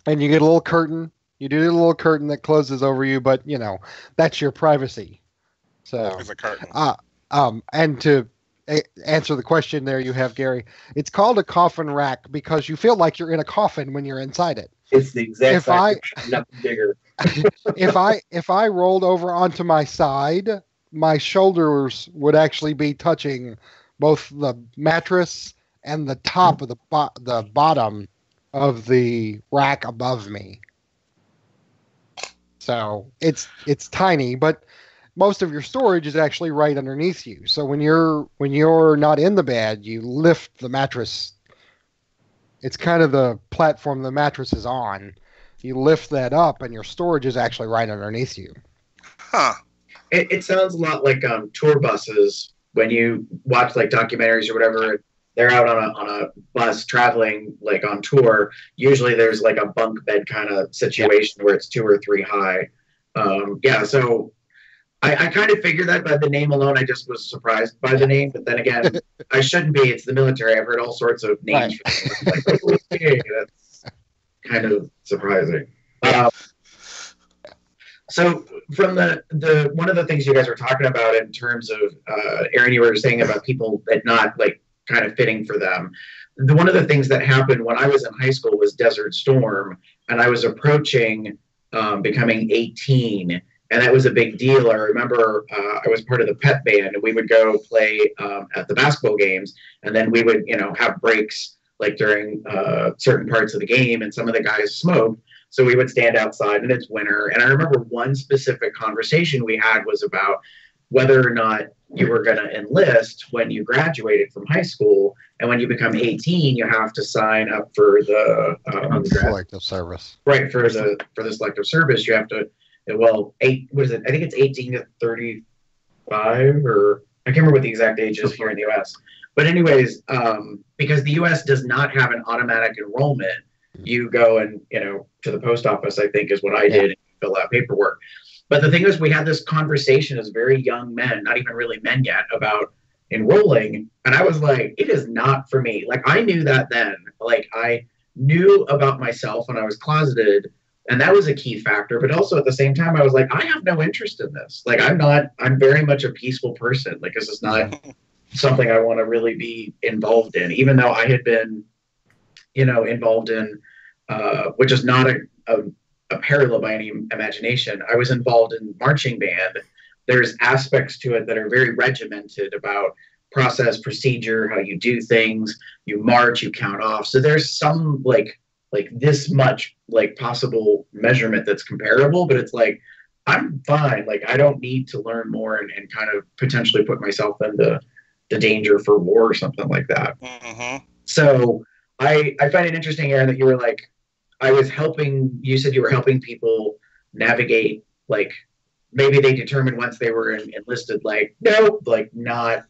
you get a little curtain. You do a little curtain that closes over you, but that's your privacy. So there's a curtain. And to answer the question there you have, Gary, it's called a coffin rack because you feel like you're in a coffin when you're inside it. It's the exact size, nothing bigger. if I rolled over onto my side, my shoulders would actually be touching both the mattress and the top of the bottom of the rack above me. So it's tiny, but most of your storage is actually right underneath you. So when you're not in the bed, you lift the mattress. It's kind of the platform the mattress is on. You lift that up, and your storage is actually right underneath you. Huh. It sounds a lot like tour buses. When you watch like documentaries or whatever, they're out on a bus traveling like on tour. Usually there's like a bunk bed kind of situation where it's 2 or 3 high. Yeah, so I kind of figured that by the name alone. I just was surprised by the name, but then again, I shouldn't be. It's the military. I've heard all sorts of names. Right. Like, okay, that's kind of surprising. So from the one of the things you guys were talking about in terms of Aaron, you were saying about people that not like kind of fitting for them. One of the things that happened when I was in high school was Desert Storm, and I was approaching becoming 18. And that was a big deal. I remember I was part of the pep band, and we would go play at the basketball games, and then we would, have breaks like during certain parts of the game, and some of the guys smoked. So we would stand outside, and it's winter. And I remember one specific conversation we had was about whether or not you were going to enlist when you graduated from high school, and when you become 18, you have to sign up for the selective service. Right, for the selective service, you have to. Well, I think it's 18 to 35, or I can't remember what the exact age is here in the U.S. But anyways, because the U.S. does not have an automatic enrollment, you go and, to the post office, I think is what I did, and fill out paperwork. But the thing is, we had this conversation as very young men, not even really men yet, about enrolling. And I was like, it is not for me. Like, I knew that then. Like, I knew about myself when I was closeted. And that was a key factor. But also at the same time, I was like, I have no interest in this. Like, I'm very much a peaceful person. Like, this is not something I want to really be involved in, even though I had been, involved in, which is not a parallel by any imagination. I was involved in marching band. There's aspects to it that are very regimented about process, procedure, how you do things. You march, you count off. So there's some like this much like possible measurement that's comparable, but it's like, I'm fine. Like, I don't need to learn more and kind of potentially put myself into the danger for war or something like that. Mm-hmm. So I find it interesting, Aaron, that you were like, you said you were helping people navigate, like, maybe they determined once they were enlisted, like, no, like, not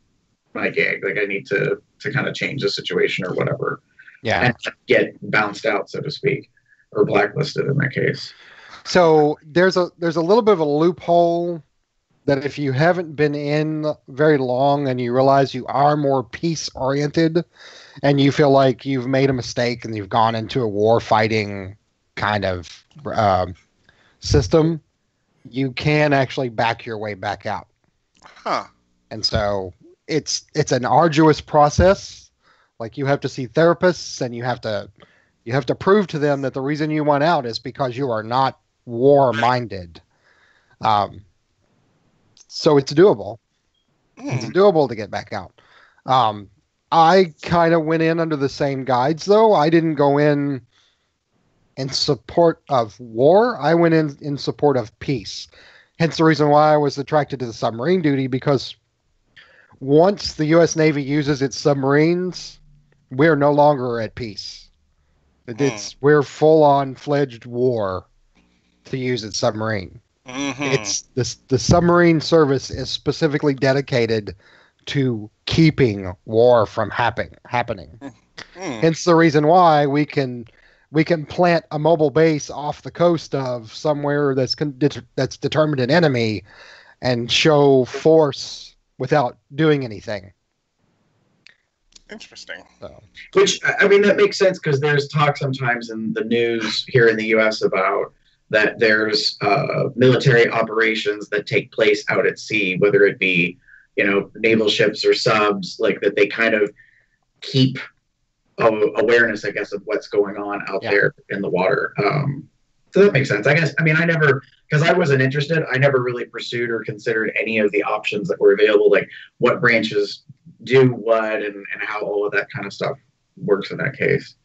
my gig. Like, I need to kind of change the situation or whatever. Yeah. And get bounced out, so to speak, or blacklisted in that case. So there's a little bit of a loophole that if you haven't been in very long and you realize you are more peace oriented and you feel like you've made a mistake and you've gone into a war fighting kind of system, you can actually back your way back out. Huh. And so it's an arduous process. Like, you have to see therapists, and you have to prove to them that the reason you want out is because you are not war-minded. So it's doable. It's doable to get back out. I kind of went in under the same guides, though. I didn't go in support of war. I went in support of peace. Hence the reason why I was attracted to the submarine duty, because once the U.S. Navy uses its submarines, we're no longer at peace. We're full-on fledged war to use its submarine. Mm-hmm. The submarine service is specifically dedicated to keeping war from happening. Hence the reason why we can plant a mobile base off the coast of somewhere that's determined an enemy and show force without doing anything. Interesting. So. Which, I mean, that makes sense, because there's talk sometimes in the news here in the U.S. about that there's military operations that take place out at sea, whether it be, naval ships or subs, like that they kind of keep awareness, I guess, of what's going on out there in the water. So that makes sense. I guess, I mean, because I wasn't interested, I never really pursued or considered any of the options that were available, like what branches do what and how all of that kind of stuff works in that case.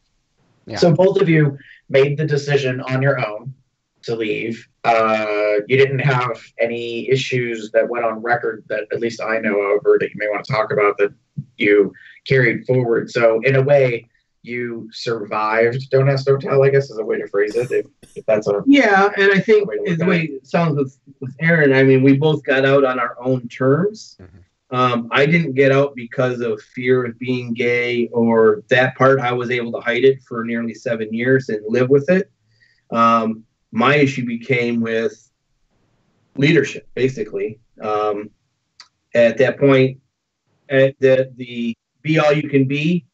Yeah. So both of you made the decision on your own to leave. You didn't have any issues that went on record that at least I know of, or that you may want to talk about, that you carried forward. So in a way, you survived. Don't ask, don't tell, I guess, is a way to phrase it. If that's a and I think the way it sounds with Aaron, I mean, we both got out on our own terms. Mm-hmm. I didn't get out because of fear of being gay or that part. I was able to hide it for nearly 7 years and live with it. My issue became with leadership, basically. At that point, the be all you can be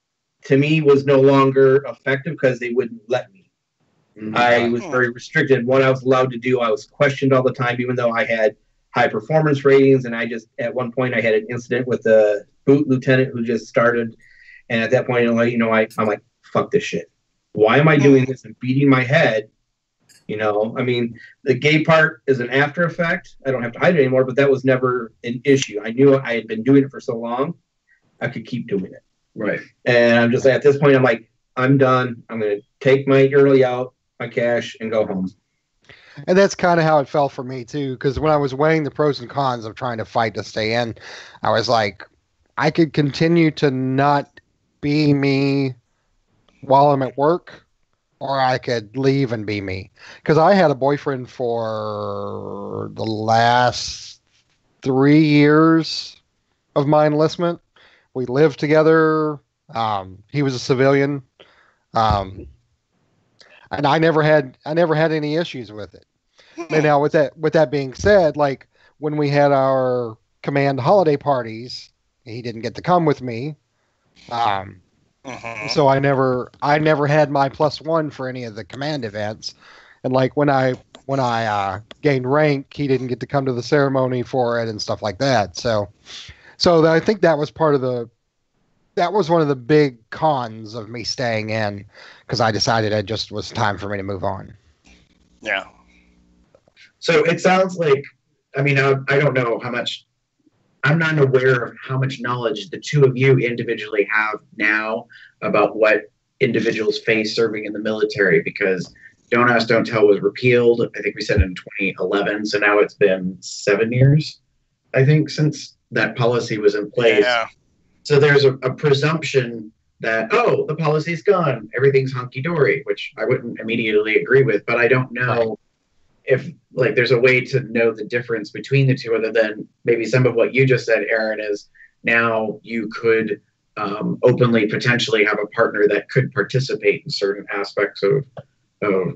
to me was no longer effective because they wouldn't let me. I was very restricted. What I was allowed to do, I was questioned all the time, even though I had high performance ratings. And I just, at one point, I had an incident with a boot lieutenant who just started. And at that point, I'm like, fuck this shit. Why am I doing this and beating my head? I mean, the gay part is an after effect. I don't have to hide it anymore, but that was never an issue. I knew I had been doing it for so long, I could keep doing it. Right. And I'm just at this point, I'm like, I'm done. I'm going to take my early out, my cash, and go home. And that's kind of how it felt for me too, because when I was weighing the pros and cons of trying to fight to stay in, I was like, I could continue to not be me while I'm at work, or I could leave and be me. Because I had a boyfriend for the last 3 years of my enlistment. We lived together. He was a civilian. And I never had any issues with it. And now with that being said, like when we had our command holiday parties, he didn't get to come with me. So I never had my +1 for any of the command events. And like when I gained rank, he didn't get to come to the ceremony for it and stuff like that. So I think that was one of the big cons of me staying in, because I decided it just was time for me to move on. Yeah. So it sounds like, I mean, I don't know how much, I'm not aware of how much knowledge the two of you individually have now about what individuals face serving in the military, because Don't Ask, Don't Tell was repealed, I think we said in 2011. So now it's been 7 years, I think, since that policy was in place. Yeah. So there's a presumption that, the policy's gone, everything's hunky-dory, which I wouldn't immediately agree with, but I don't know if there's a way to know the difference between the two, other than maybe some of what you just said, Aaron, is now you could openly potentially have a partner that could participate in certain aspects of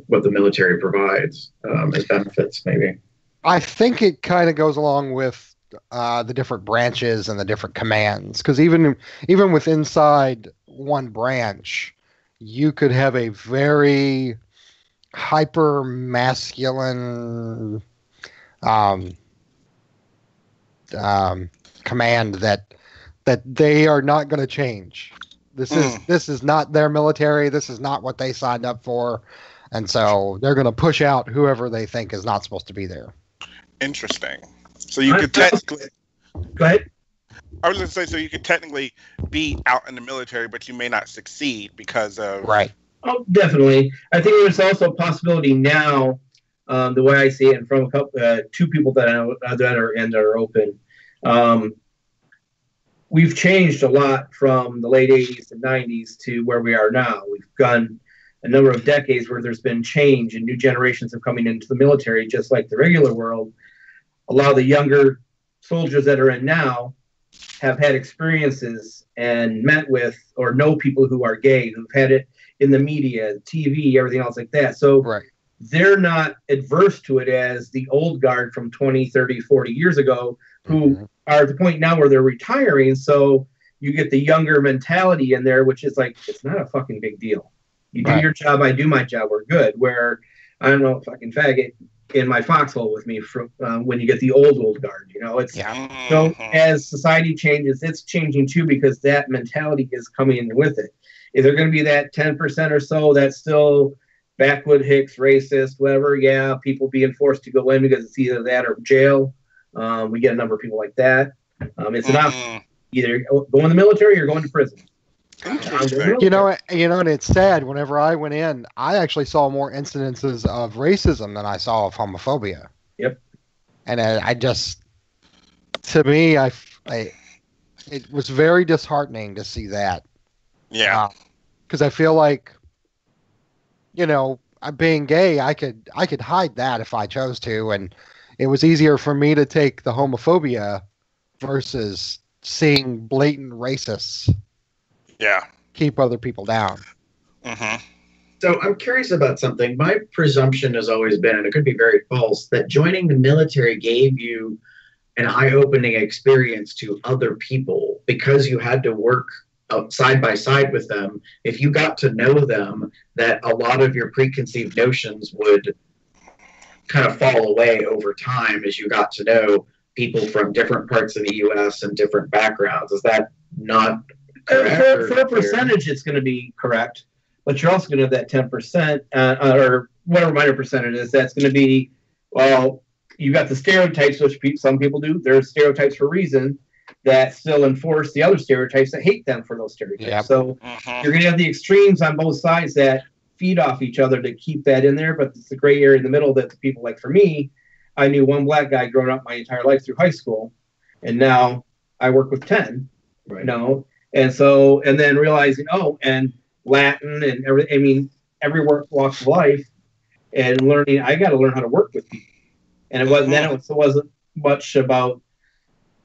what the military provides as benefits, maybe. I think it kind of goes along with the different branches and the different commands, because even with inside one branch, you could have a very hyper masculine command that they are not going to change. This is not their military. This is not what they signed up for, and so they're going to push out whoever they think is not supposed to be there. Interesting. So you could technically go ahead. I was going to say, so you could technically be out in the military, but you may not succeed because of right. Oh, definitely. I think there's also a possibility now, the way I see it, and from two people that I know that are open. We've changed a lot from the late 80s and 90s to where we are now. We've gone a number of decades where there's been change and new generations have coming into the military, just like the regular world. A lot of the younger soldiers that are in now have had experiences and met with or know people who are gay, who've had it in the media, TV, everything else like that. So they're not adverse to it as the old guard from 20, 30, 40 years ago, who are at the point now where they're retiring. So you get the younger mentality in there, which is like, it's not a fucking big deal. You do your job, I do my job, we're good. Where, I don't know, fucking faggot in my foxhole with me from when you get the old guard, it's so as society changes, it's changing too, because that mentality is coming in with it. Is there going to be that 10% or so that's still backwood hicks, racist, whatever? Yeah, people being forced to go in because it's either that or jail. We get a number of people like that. It's enough. Either go in the military or go into prison. And it's sad. Whenever I went in, I actually saw more incidences of racism than I saw of homophobia. Yep. And I just, to me, it was very disheartening to see that. Yeah. Because I feel like, being gay, I could hide that if I chose to, and it was easier for me to take the homophobia versus seeing blatant racists. Yeah. Keep other people down. So I'm curious about something. My presumption has always been, and it could be very false, that joining the military gave you an eye-opening experience to other people because you had to work side by side with them. If you got to know them, that a lot of your preconceived notions would kind of fall away over time as you got to know people from different parts of the U.S. and different backgrounds. Is that not correct? For a percentage, it's going to be correct, but you're also going to have that 10% or whatever minor percentage is. That's going to be, well, you got the stereotypes, which some people do. There's stereotypes for a reason that still enforce the other stereotypes that hate them for those stereotypes. Yep. So you're going to have the extremes on both sides that feed off each other to keep that in there, but it's the gray area in the middle that the people, like for me, I knew one black guy growing up my entire life through high school, and now I work with 10, right. You know, and then realizing, and Latin and every walk of life, and learning, I got to learn how to work with people. And it wasn't much about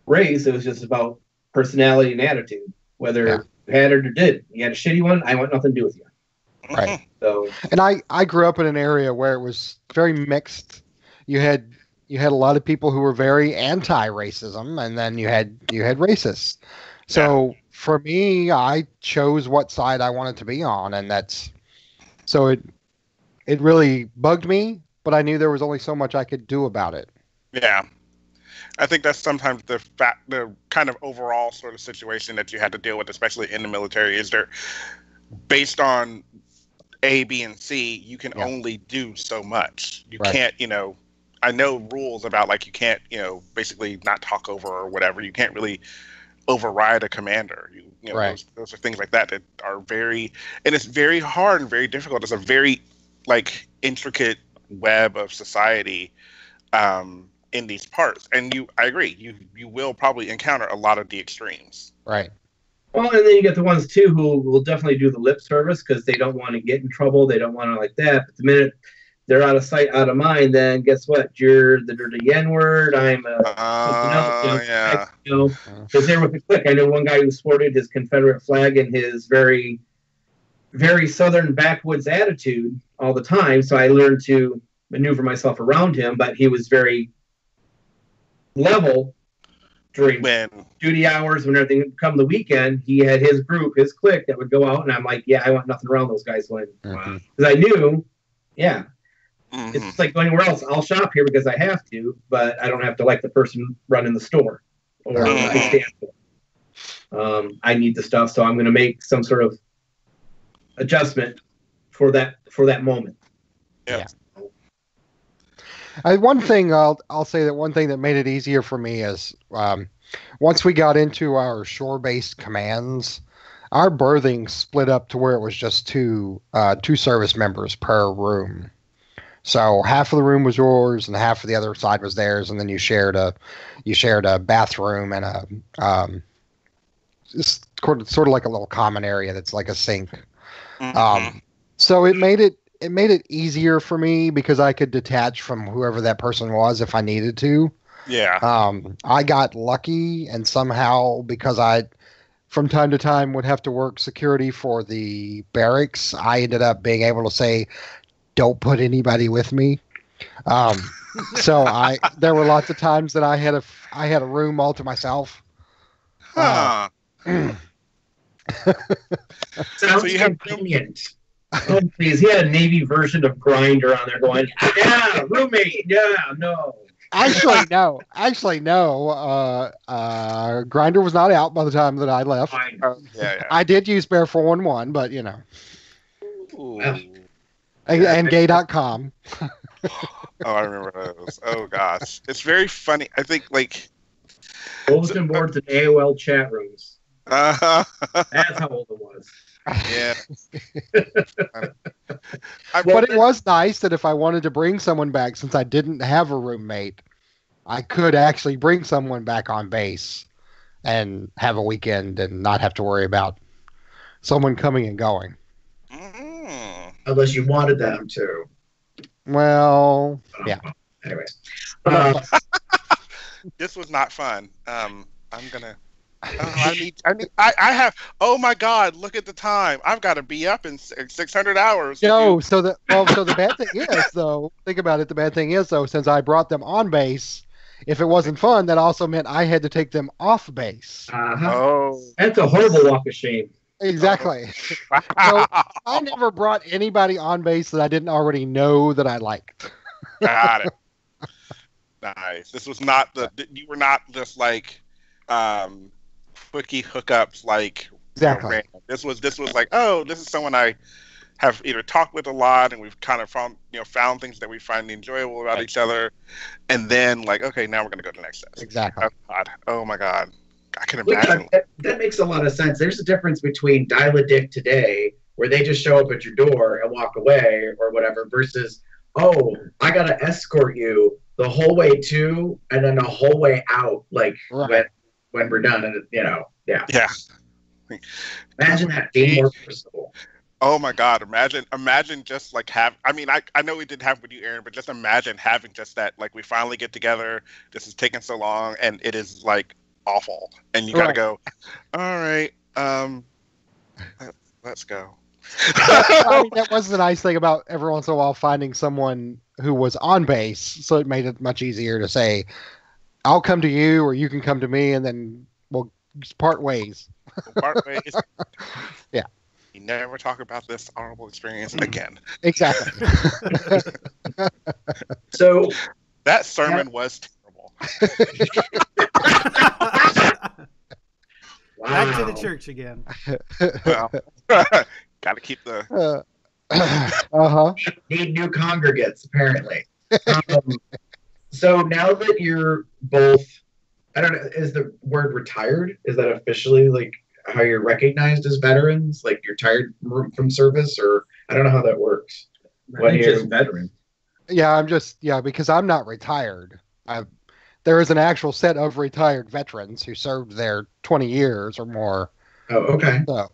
race. It was just about personality and attitude, whether you had it or didn't. You had a shitty one, I want nothing to do with you. Right. So, and I grew up in an area where it was very mixed. You had a lot of people who were very anti-racism, and then you had racists. So for me, I chose what side I wanted to be on, and it really bugged me. But I knew there was only so much I could do about it. Yeah. I think that's sometimes the kind of overall sort of situation that you had to deal with, especially in the military, is there, based on A, B, and C, you can only do so much. You can't, I know rules about, like, you can't, basically not talk over or whatever. You can't really override a commander. Those are things like that are and it's very hard and very difficult. It's a very, like, intricate web of society in these parts, and I agree, you will probably encounter a lot of the extremes, right? Well, and then you get the ones too who will definitely do the lip service because they don't want to get in trouble, they don't want to like that, but the minute they're out of sight, out of mind, then guess what, you're the dirty N-word, I'm something else, because they're with the clique. I know one guy who sported his Confederate flag and his very, very southern backwoods attitude all the time, so I learned to maneuver myself around him, but he was very level during duty hours. When everything would come the weekend, he had his group, his clique that would go out, and I'm like, I want nothing around those guys going, because I knew, it's just like going anywhere else. I'll shop here because I have to, but I don't have to like the person running the store or I stand for. I need the stuff, so I'm going to make some sort of adjustment for that moment. Yeah. One thing I'll say that one thing that made it easier for me is once we got into our shore-based commands, our berthing split up to where it was just two service members per room. So half of the room was yours, and half of the other side was theirs, and then you shared a bathroom and it's sort of like a little common area that's like a sink. So it made it easier for me because I could detach from whoever that person was if I needed to. Yeah. I got lucky, and somehow, because I, from time to time, would have to work security for the barracks, I ended up being able to say, "Don't put anybody with me." So there were lots of times that I had a room all to myself. Sounds convenient. Oh, please. He had a Navy version of Grindr on there going, yeah, roommate, yeah, no. Actually, no. Grindr was not out by the time that I left. I did use Bear 411, but, and gay.com. Oh, I remember those. Oh, gosh. It's very funny. I think, like... Bulletin boards and AOL chat rooms. That's how old it was. Yeah. But it was nice that if I wanted to bring someone back, since I didn't have a roommate, I could actually bring someone back on base and have a weekend and not have to worry about someone coming and going. Unless you wanted them to. Well, yeah. Anyways. This was not fun. I'm gonna. I have. Oh my God! Look at the time. I've got to be up in 600 hours. No, so the bad thing is though. Think about it. The bad thing is though, since I brought them on base, if it wasn't fun, that also meant I had to take them off base. Oh, that's a horrible walk of shame. Exactly. So I never brought anybody on base that I didn't already know that I liked. Got it. Nice. This was not you were not just like quickie hookups like exactly. This was like, oh, this is someone I have either talked with a lot and we've kind of found things that we find enjoyable about each other, and then like, okay, now we're gonna go to the next test. Exactly. Oh my God. I can imagine. That makes a lot of sense. There's a difference between dial a dick today, where they just show up at your door and walk away or whatever, versus, oh, I got to escort you the whole way to and then the whole way out, like when we're done. And, yeah. Imagine that being more personable. Oh my God! Imagine just like I know we didn't have with you, Aaron, but just imagine having just that. Like, we finally get together. This is taking so long, and it is like awful, and you gotta go. All right, let's go. That was the nice thing about every once in a while finding someone who was on base, so it made it much easier to say, "I'll come to you," or "You can come to me," and then we'll part ways. Yeah. You never talk about this horrible experience again. Exactly. So that sermon was terrible. Wow. Back to the church again. Well, got to keep the. Need new congregates, apparently. So now that you're both, I don't know, is the word retired? Is that officially like how you're recognized as veterans? Like you're retired from service, or I don't know how that works. When you're just veteran. Yeah, because I'm not retired. There is an actual set of retired veterans who served there 20 years or more. Oh, okay. So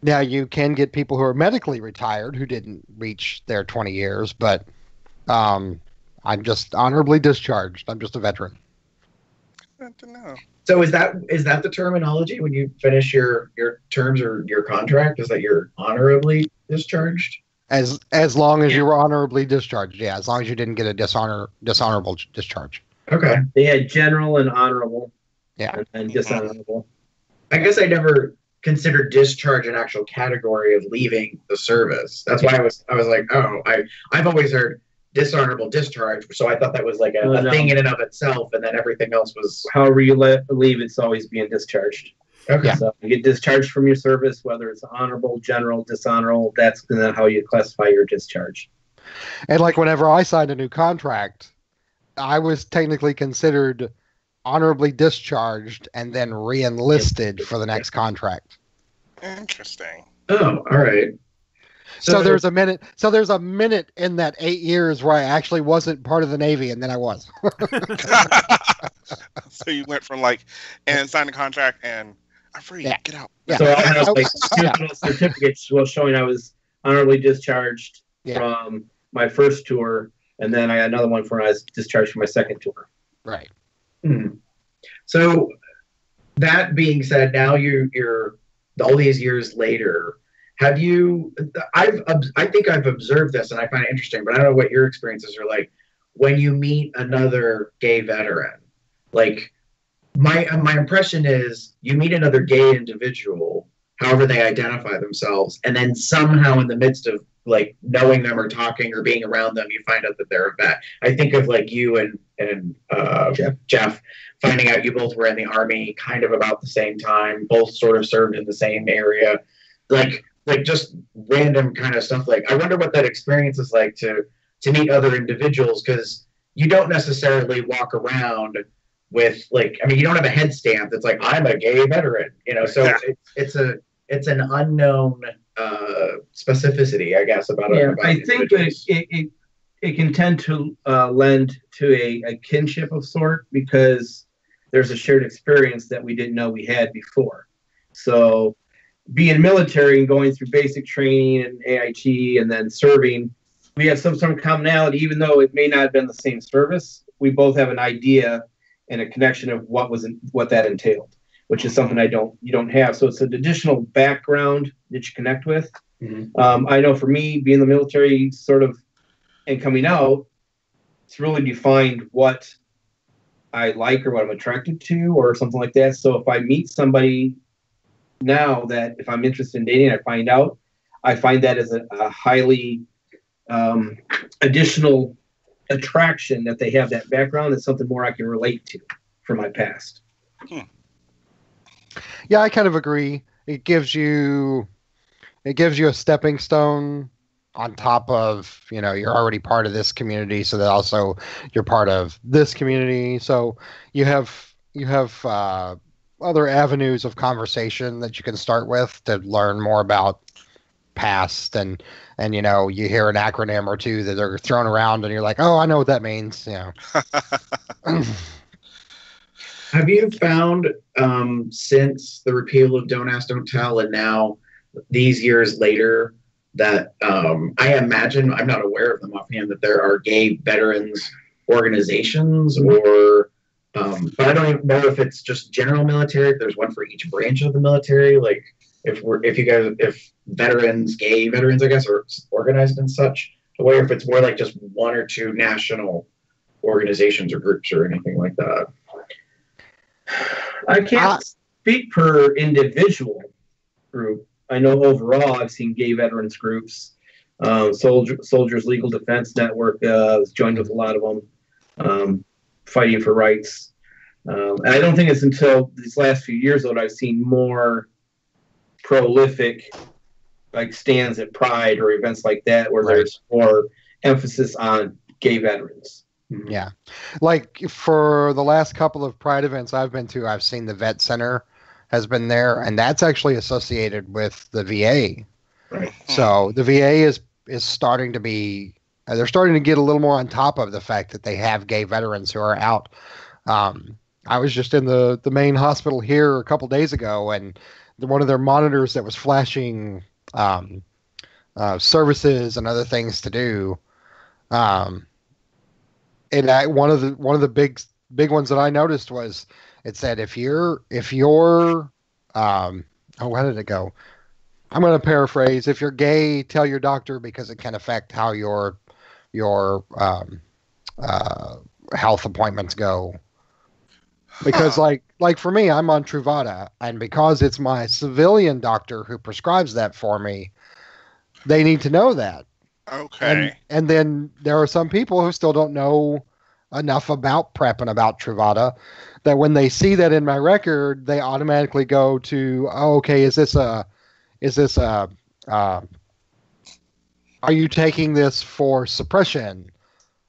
now you can get people who are medically retired who didn't reach their 20 years, but I'm just honorably discharged. I'm just a veteran. Good to know. So is that the terminology when you finish your terms or your contract? Is that you're honorably discharged? As long as you were honorably discharged, yeah. As long as you didn't get a dishonorable discharge. Okay. They had general and honorable. Yeah. And dishonorable. I guess I never considered discharge an actual category of leaving the service. That's why I was like, oh, I've always heard dishonorable discharge, so I thought that was like a thing in and of itself, and then everything else was. However you leave, it's always being discharged. Okay. Yeah. So you get discharged from your service, whether it's honorable, general, dishonorable. That's how you classify your discharge. And like whenever I signed a new contract, I was technically considered honorably discharged and then re-enlisted for the next contract. Interesting. Oh, all right. So there's a minute. So there's a minute in that 8 years where I actually wasn't part of the Navy, and then I was. So you went from and signed a contract, and I'm free. Yeah. Get out. Yeah. So I have two certificates showing I was honorably discharged from my first tour, and then I had another one for when I was discharged from my second tour. Right. Mm-hmm. So that being said, now you're all these years later. Have you? I think I've observed this, and I find it interesting, but I don't know what your experiences are like when you meet another gay veteran. Like my impression is you meet another gay individual, however they identify themselves, and then somehow in the midst of like knowing them or talking or being around them, you find out that they're a vet. I think of like you and Jeff finding out you both were in the Army kind of about the same time, both sort of served in the same area, like just random kind of stuff. Like I wonder what that experience is like to meet other individuals, because you don't necessarily walk around with you don't have a head stamp that's like I'm a gay veteran, so it's an unknown specificity, I guess, about I think it can tend to lend to a kinship of sort, because there's a shared experience that we didn't know we had before. So being military and going through basic training and AIT and then serving, we have some sort of commonality, even though it may not have been the same service. We both have an idea and a connection of what that entailed. which is something you don't have. So it's an additional background that you connect with. I know for me, being in the military sort of and coming out, it's really defined what I like or what I'm attracted to or something like that. So if I meet somebody now that if I'm interested in dating, I find that as a highly additional attraction that they have that background. It's something more I can relate to from my past. Yeah, I kind of agree. It gives you a stepping stone on top of, you're already part of this community, so that also you're part of this community. So you have other avenues of conversation that you can start with to learn more about past, and you hear an acronym or two that are thrown around and you're like, oh, I know what that means. Have you found since the repeal of Don't Ask, Don't Tell, and now these years later, that I imagine, I'm not aware of them offhand, that there are gay veterans organizations, or but I don't even know if it's just general military, if there's one for each branch of the military, like if veterans, gay veterans, I guess, are organized in such a way, or if it's more like just one or two national organizations or groups or anything like that. I can't speak per individual group. I know overall I've seen gay veterans groups. Soldiers Legal Defense Network joined with a lot of them, fighting for rights. And I don't think it's until these last few years that I've seen more prolific like stands at Pride or events like that where there's more emphasis on gay veterans. Yeah. Like for the last couple of Pride events I've been to, I've seen the Vet Center has been there, and that's actually associated with the VA. Right. So the VA is starting to be, they're starting to get a little more on top of the fact that they have gay veterans who are out. I was just in the main hospital here a couple days ago, and one of their monitors that was flashing services and other things to do. And one of the big ones that I noticed was it said if you're how did it go? I'm going to paraphrase. If you're gay, tell your doctor because it can affect how your health appointments go. Because like for me, I'm on Truvada, and because it's my civilian doctor who prescribes that for me, they need to know that. Okay. And then there are some people who still don't know enough about PrEP and about Truvada that when they see that in my record, they automatically go to, oh, okay, are you taking this for suppression?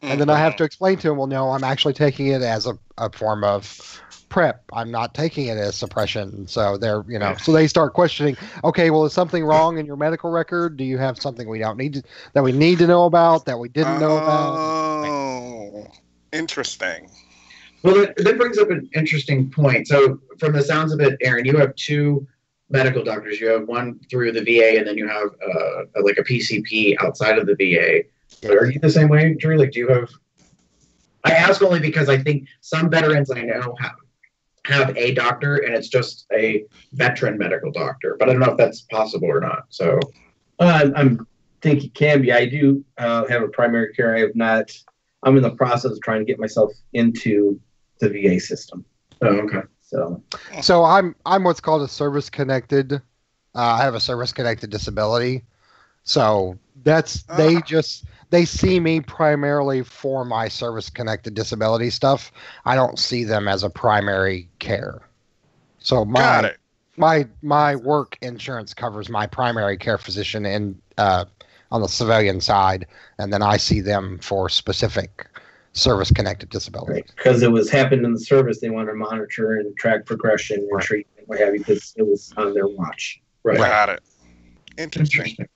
And then I have to explain to them, well, no, I'm actually taking it as a form of PrEP. I'm not taking it as suppression. So they're, so they start questioning, okay, well, is something wrong in your medical record? Do you have something we need to know about, that we didn't know about? Oh, interesting. Well, that brings up an interesting point. So from the sounds of it, Aaron, you have two medical doctors. You have one through the VA, and then you have like a PCP outside of the VA. But are you the same way, Drew? Like, do you have? I ask only because I think some veterans I know have a doctor, and it's just a veteran medical doctor. But I don't know if that's possible or not. So, I think it can be. I do have a primary care. I have not. I'm in the process of trying to get myself into the VA system. Oh, okay. So I'm what's called a service connected. I have a service connected disability. So that's they see me primarily for my service connected disability stuff. I don't see them as a primary care. So my work insurance covers my primary care physician on the civilian side, and then I see them for specific service connected disability. Right. Because it was happened in the service, they want to monitor and track progression and treatment, what have you, because it was on their watch. Right. Got it. Interesting.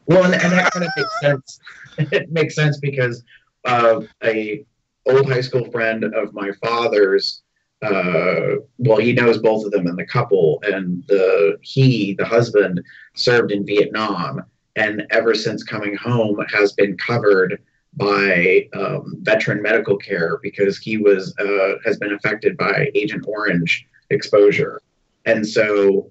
Well, and that kind of makes sense. It makes sense because a old high school friend of my father's, he knows both of them in the couple, and the husband served in Vietnam, and ever since coming home has been covered by veteran medical care because he has been affected by Agent Orange exposure. And so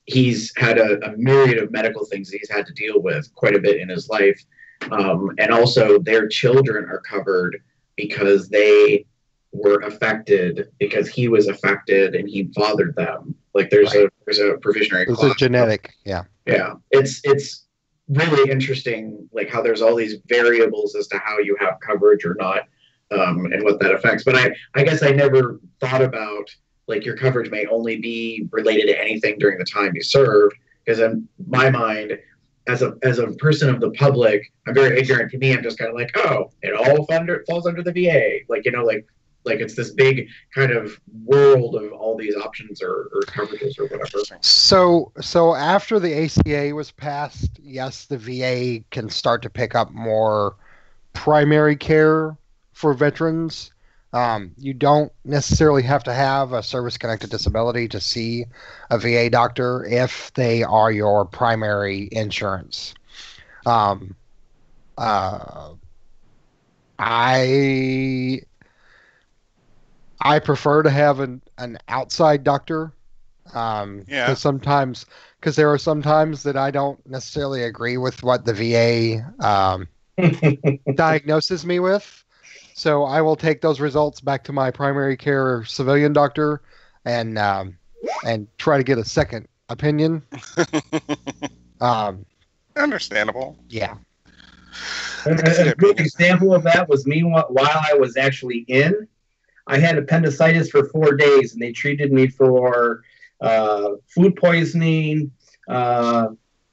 he's had a myriad of medical things that he's had to deal with quite a bit in his life. And also their children are covered because they were affected, because he was affected and he fathered them. Like there's a provisionary clause. It's a genetic, yeah. Yeah. It's really interesting, like how there's all these variables as to how you have coverage or not, and what that affects. But I guess I never thought about, like, your coverage may only be related to anything during the time you served, because in my mind, as a person of the public, I'm very ignorant. To me, I'm just kind of like, oh, it all falls under the VA. Like, you know, like it's this big kind of world of all these options or coverages or whatever. So after the ACA was passed, yes, the VA can start to pick up more primary care for veterans. You don't necessarily have to have a service-connected disability to see a VA doctor if they are your primary insurance. I prefer to have an outside doctor. Because there are some times that I don't necessarily agree with what the VA diagnoses me with. So I will take those results back to my primary care civilian doctor and try to get a second opinion. Understandable. Yeah. A good example of that was me while I was actually in. I had appendicitis for 4 days, and they treated me for food poisoning,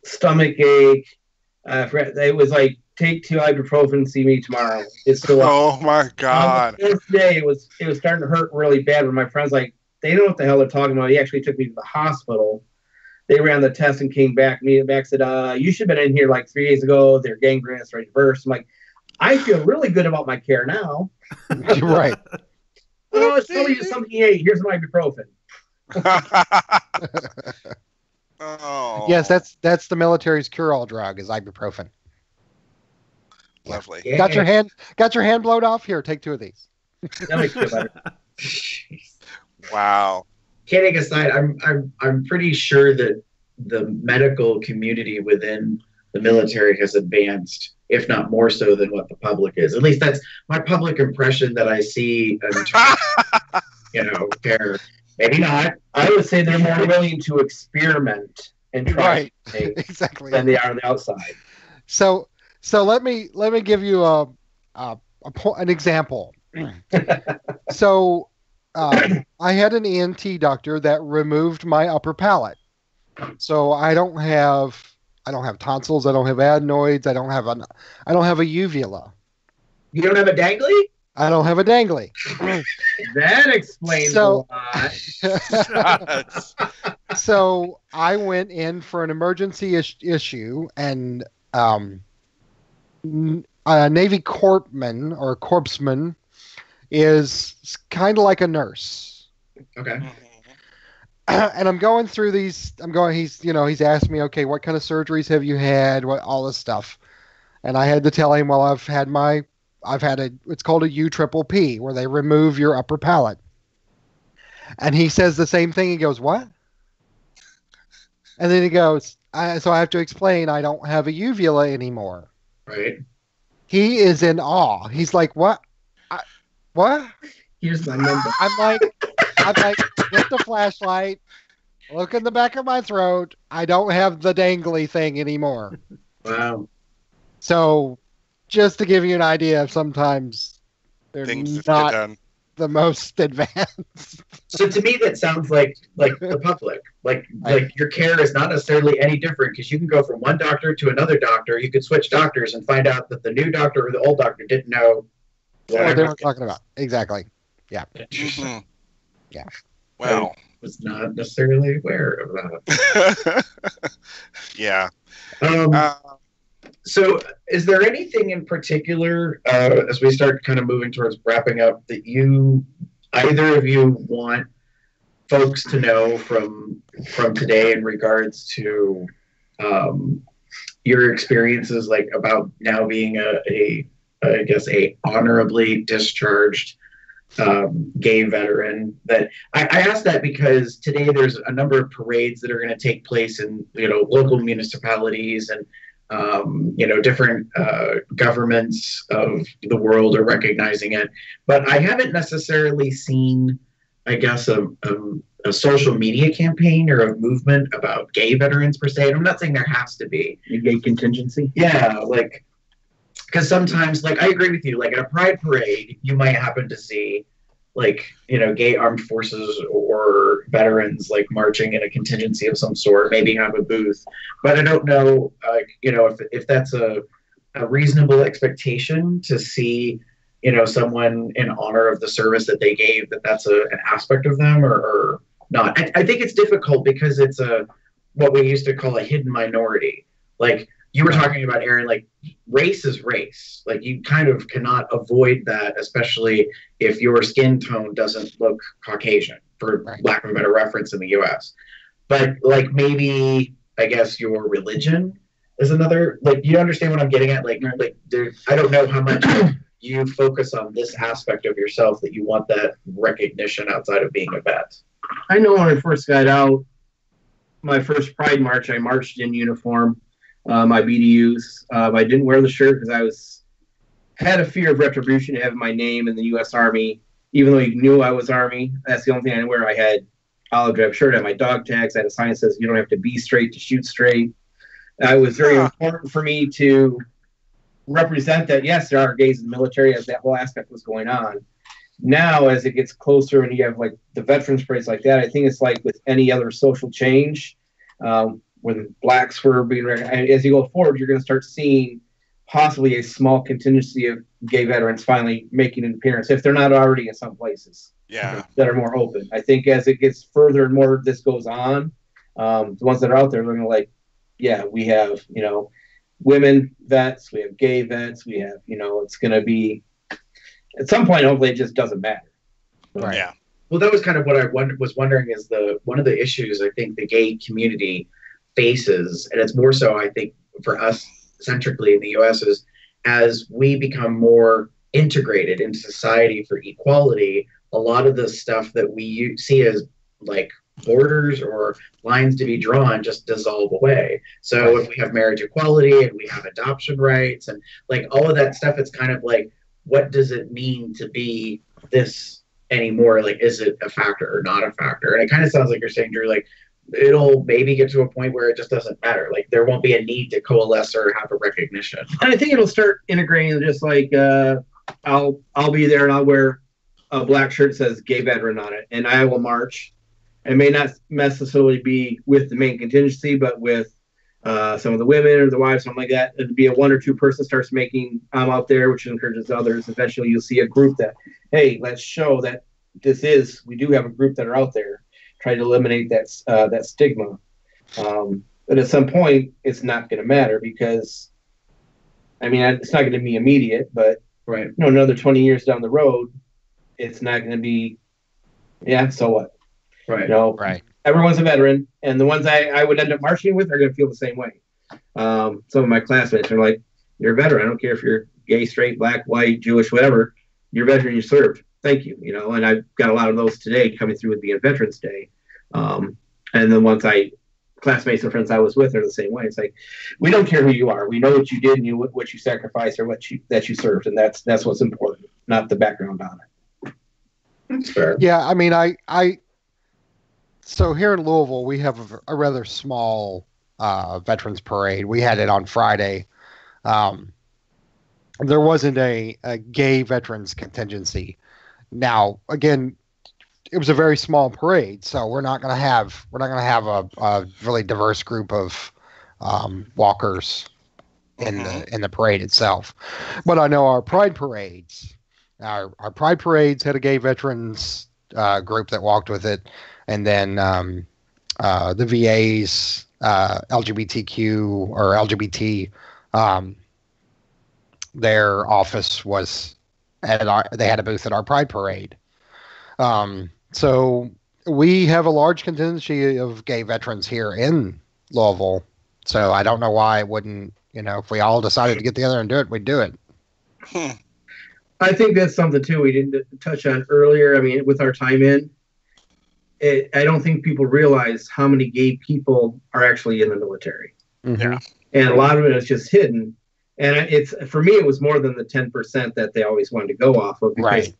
stomach ache. It was like, take 2 ibuprofen, see me tomorrow. It's still oh my God. On the 4th day, it was starting to hurt really bad. But my friends, like, they don't know what the hell they're talking about. He actually took me to the hospital. They ran the test and came back. Me and back said, you should have been in here like 3 days ago. They're gangrenous, ready to burst. I'm like, I feel really good about my care now. You're right. Oh, it's probably just something you ate. Here's some ibuprofen. Oh. Yes, that's the military's cure-all drug is ibuprofen. Lovely. Yeah. Got your hand blowed off? Here, take 2 of these. That makes you better. Wow. Kidding aside, I'm pretty sure that the medical community within the military has advanced, if not more so than what the public is. At least that's my public impression that I see. Care. Maybe not. I would say they're more willing to experiment and try exactly than they are on the outside. So let me give you an example. So I had an ENT doctor that removed my upper palate. So I don't have tonsils. I don't have adenoids. I don't have a uvula. You don't have a dangly? I don't have a dangly. That explains a lot. So I went in for an emergency issue, and a Navy corpsman or corpsman is kind of like a nurse. Okay. And I'm going through these. He's asked me, okay, what kind of surgeries have you had? What all this stuff, and I had to tell him, well, I've had it's called a UPPP, where they remove your upper palate. And he says the same thing. He goes, what? And then he goes, so I have to explain, I don't have a uvula anymore. Right. He is in awe. He's like, what? What? Here's my number. I'm like, get the flashlight, look in the back of my throat. I don't have the dangly thing anymore. Wow. So, just to give you an idea of sometimes they're not the most advanced. So to me, that sounds like the public. Like your care is not necessarily any different, because you can go from one doctor to another doctor. You could switch doctors and find out that the new doctor or the old doctor didn't know what they were talking about. Exactly. Yeah. Mm-hmm. Yeah. Wow. I was not necessarily aware of that. Yeah. So is there anything in particular, as we start kind of moving towards wrapping up, that either of you want folks to know from today in regards to your experiences, like about now being a honorably discharged gay veteran. That I asked that because today there's a number of parades that are going to take place in local municipalities, and different governments of the world are recognizing it. But I haven't necessarily seen, I guess, a social media campaign or a movement about gay veterans per se. And I'm not saying there has to be a gay contingency. Yeah, like, because sometimes, like, I agree with you. Like, at a pride parade, you might happen to see, like, gay armed forces or veterans, like, marching in a contingency of some sort, maybe have a booth. But I don't know, if that's a reasonable expectation to see, someone in honor of the service that they gave, that's an aspect of them or not. I think it's difficult because it's what we used to call a hidden minority. Like, you were talking about, Aaron, like, race is race. Like, you kind of cannot avoid that, especially if your skin tone doesn't look Caucasian, for lack of a better reference in the US. But, like, maybe, I guess, your religion is another, like, you understand what I'm getting at? Like I don't know how much you focus on this aspect of yourself that you want that recognition outside of being a vet. I know when I first got out, my first Pride March, I marched in uniform. My BDUs. I didn't wear the shirt because had a fear of retribution having my name in the U.S. Army, even though you knew I was Army. That's the only thing I didn't wear. I had olive drab shirt, I had my dog tags, I had a sign that says you don't have to be straight to shoot straight. It was very important for me to represent that, yes, there are gays in the military, as that whole aspect was going on. Now, as it gets closer and you have like the veterans parades like that, I think it's like with any other social change, when blacks were being recognized, as you go forward, you're going to start seeing possibly a small contingency of gay veterans finally making an appearance, if they're not already in some places that are more open. I think as it gets further and more this goes on, the ones that are out there, they're going to like, yeah, we have, women vets, we have gay vets, we have, it's going to be, at some point, hopefully it just doesn't matter. Right. Yeah. Well, that was kind of what I was wondering is one of the issues I think the gay community faces, and it's more so I think for us centrically in the US, is as we become more integrated into society for equality, a lot of the stuff that we see as like borders or lines to be drawn just dissolve away. So if we have marriage equality and we have adoption rights and like all of that stuff, it's kind of like, what does it mean to be this anymore? Like, is it a factor or not a factor? And it kind of sounds like you're saying, Drew, like, it'll maybe get to a point where it just doesn't matter. Like, there won't be a need to coalesce or have a recognition. And I think it'll start integrating, just like I'll be there and I'll wear a black shirt that says gay veteran on it, and I will march. It may not necessarily be with the main contingency, but with some of the women or the wives, something like that. It'd be a one or two person starts making I'm out there, which encourages others. Eventually you'll see a group that, hey, let's show that we do have a group that are out there. Try to eliminate that stigma. But at some point, it's not going to matter because, I mean, it's not going to be immediate, but another 20 years down the road, it's not going to be, so what? Right. Everyone's a veteran, and the ones I would end up marching with are going to feel the same way. Some of my classmates are like, you're a veteran. I don't care if you're gay, straight, black, white, Jewish, whatever. You're a veteran, you served. Thank you. And I've got a lot of those today coming through with being Veterans Day. And then classmates and friends I was with are the same way. It's like, we don't care who you are. We know what you did and what you sacrificed or that you served. And that's what's important, not the background on it. That's fair. Yeah. I mean, so here in Louisville, we have a rather small veterans parade. We had it on Friday. There wasn't a gay veterans contingency. Now, again, it was a very small parade, so we're not going to have a really diverse group of walkers in the parade itself. But I know our pride parades had a gay veterans group that walked with it, and then the VA's LGBTQ or LGBT, their office was they had a booth at our pride parade. So we have a large contingency of gay veterans here in Louisville. So I don't know why it wouldn't, if we all decided to get together and do it, we'd do it. I think that's something too we didn't touch on earlier. I mean, with our time in, I don't think people realize how many gay people are actually in the military. Yeah. And a lot of it is just hidden. And it's, for me, it was more than the 10% that they always wanted to go off of. Because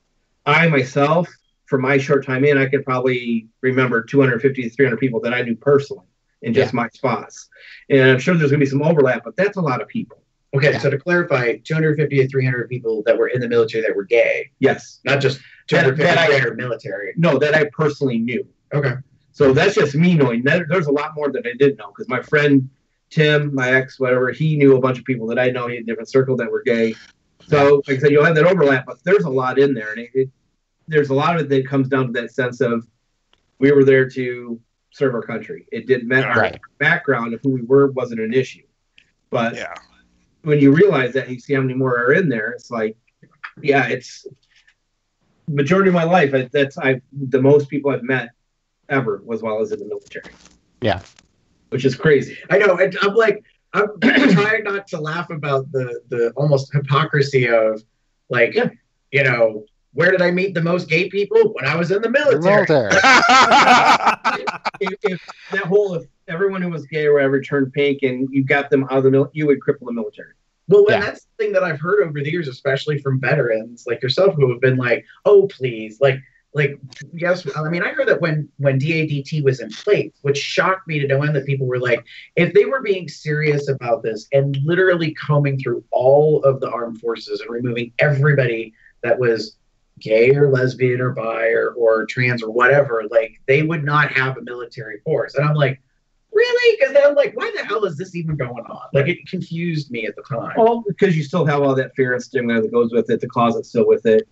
I myself, for my short time in, I could probably remember 250 to 300 people that I knew personally in just my spots. And I'm sure there's going to be some overlap, but that's a lot of people. Okay, so to clarify, 250 to 300 people that were in the military that were gay. Yes. Not just 250 that are military. No, that I personally knew. Okay. So that's just me knowing. There's a lot more that I didn't know, because my friend Tim, my ex, whatever, he knew a bunch of people that I know in a different circle that were gay. So, like I said, you'll have that overlap, but there's a lot in there. And there's a lot of it that comes down to that sense of we were there to serve our country. It didn't matter. Our background of who we were wasn't an issue. But when you realize that, you see how many more are in there, it's like, yeah, it's majority of my life. The most people I've met ever was while I was in the military. Yeah. Which is crazy. I know. I'm like, I'm trying not to laugh about the almost hypocrisy of, like, you know, where did I meet the most gay people? When I was in the military. If everyone who was gay or whatever turned pink and you got them out of the military, you would cripple the military. Well, and that's the thing that I've heard over the years, especially from veterans like yourself, who have been like, oh, please, like, yes. I mean, I heard that when DADT was in place, which shocked me to no end, that people were like, if they were being serious about this and literally combing through all of the armed forces and removing everybody that was gay or lesbian or bi or trans or whatever, like, they would not have a military force. And I'm like, really? Because then I'm like, why the hell is this even going on? Like, it confused me at the time. Well, because you still have all that fear and stigma that goes with it. The closet's still with it.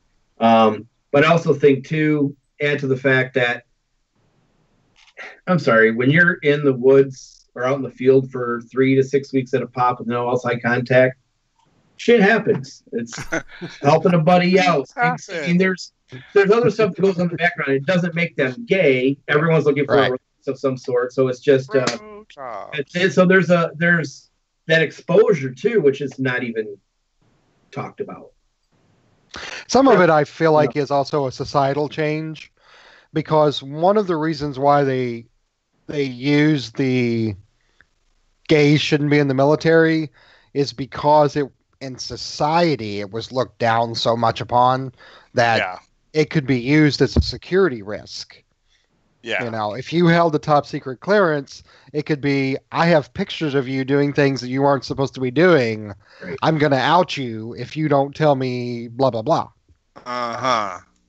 But I also think, too, add to the fact that, I'm sorry, when you're in the woods or out in the field for 3 to 6 weeks at a pop with no outside contact, shit happens. It's helping a buddy out. I mean, there's other stuff that goes on in the background. It doesn't make them gay. Everyone's looking for a relationship of some sort. So it's just so there's that exposure too, which is not even talked about. Some of it I feel like is also a societal change, because one of the reasons why they use the gays shouldn't be in the military is because in society it was looked down so much upon that it could be used as a security risk. Yeah. You know, if you held a top secret clearance, it could be, I have pictures of you doing things that you aren't supposed to be doing. Right. I'm going to out you if you don't tell me blah, blah, blah.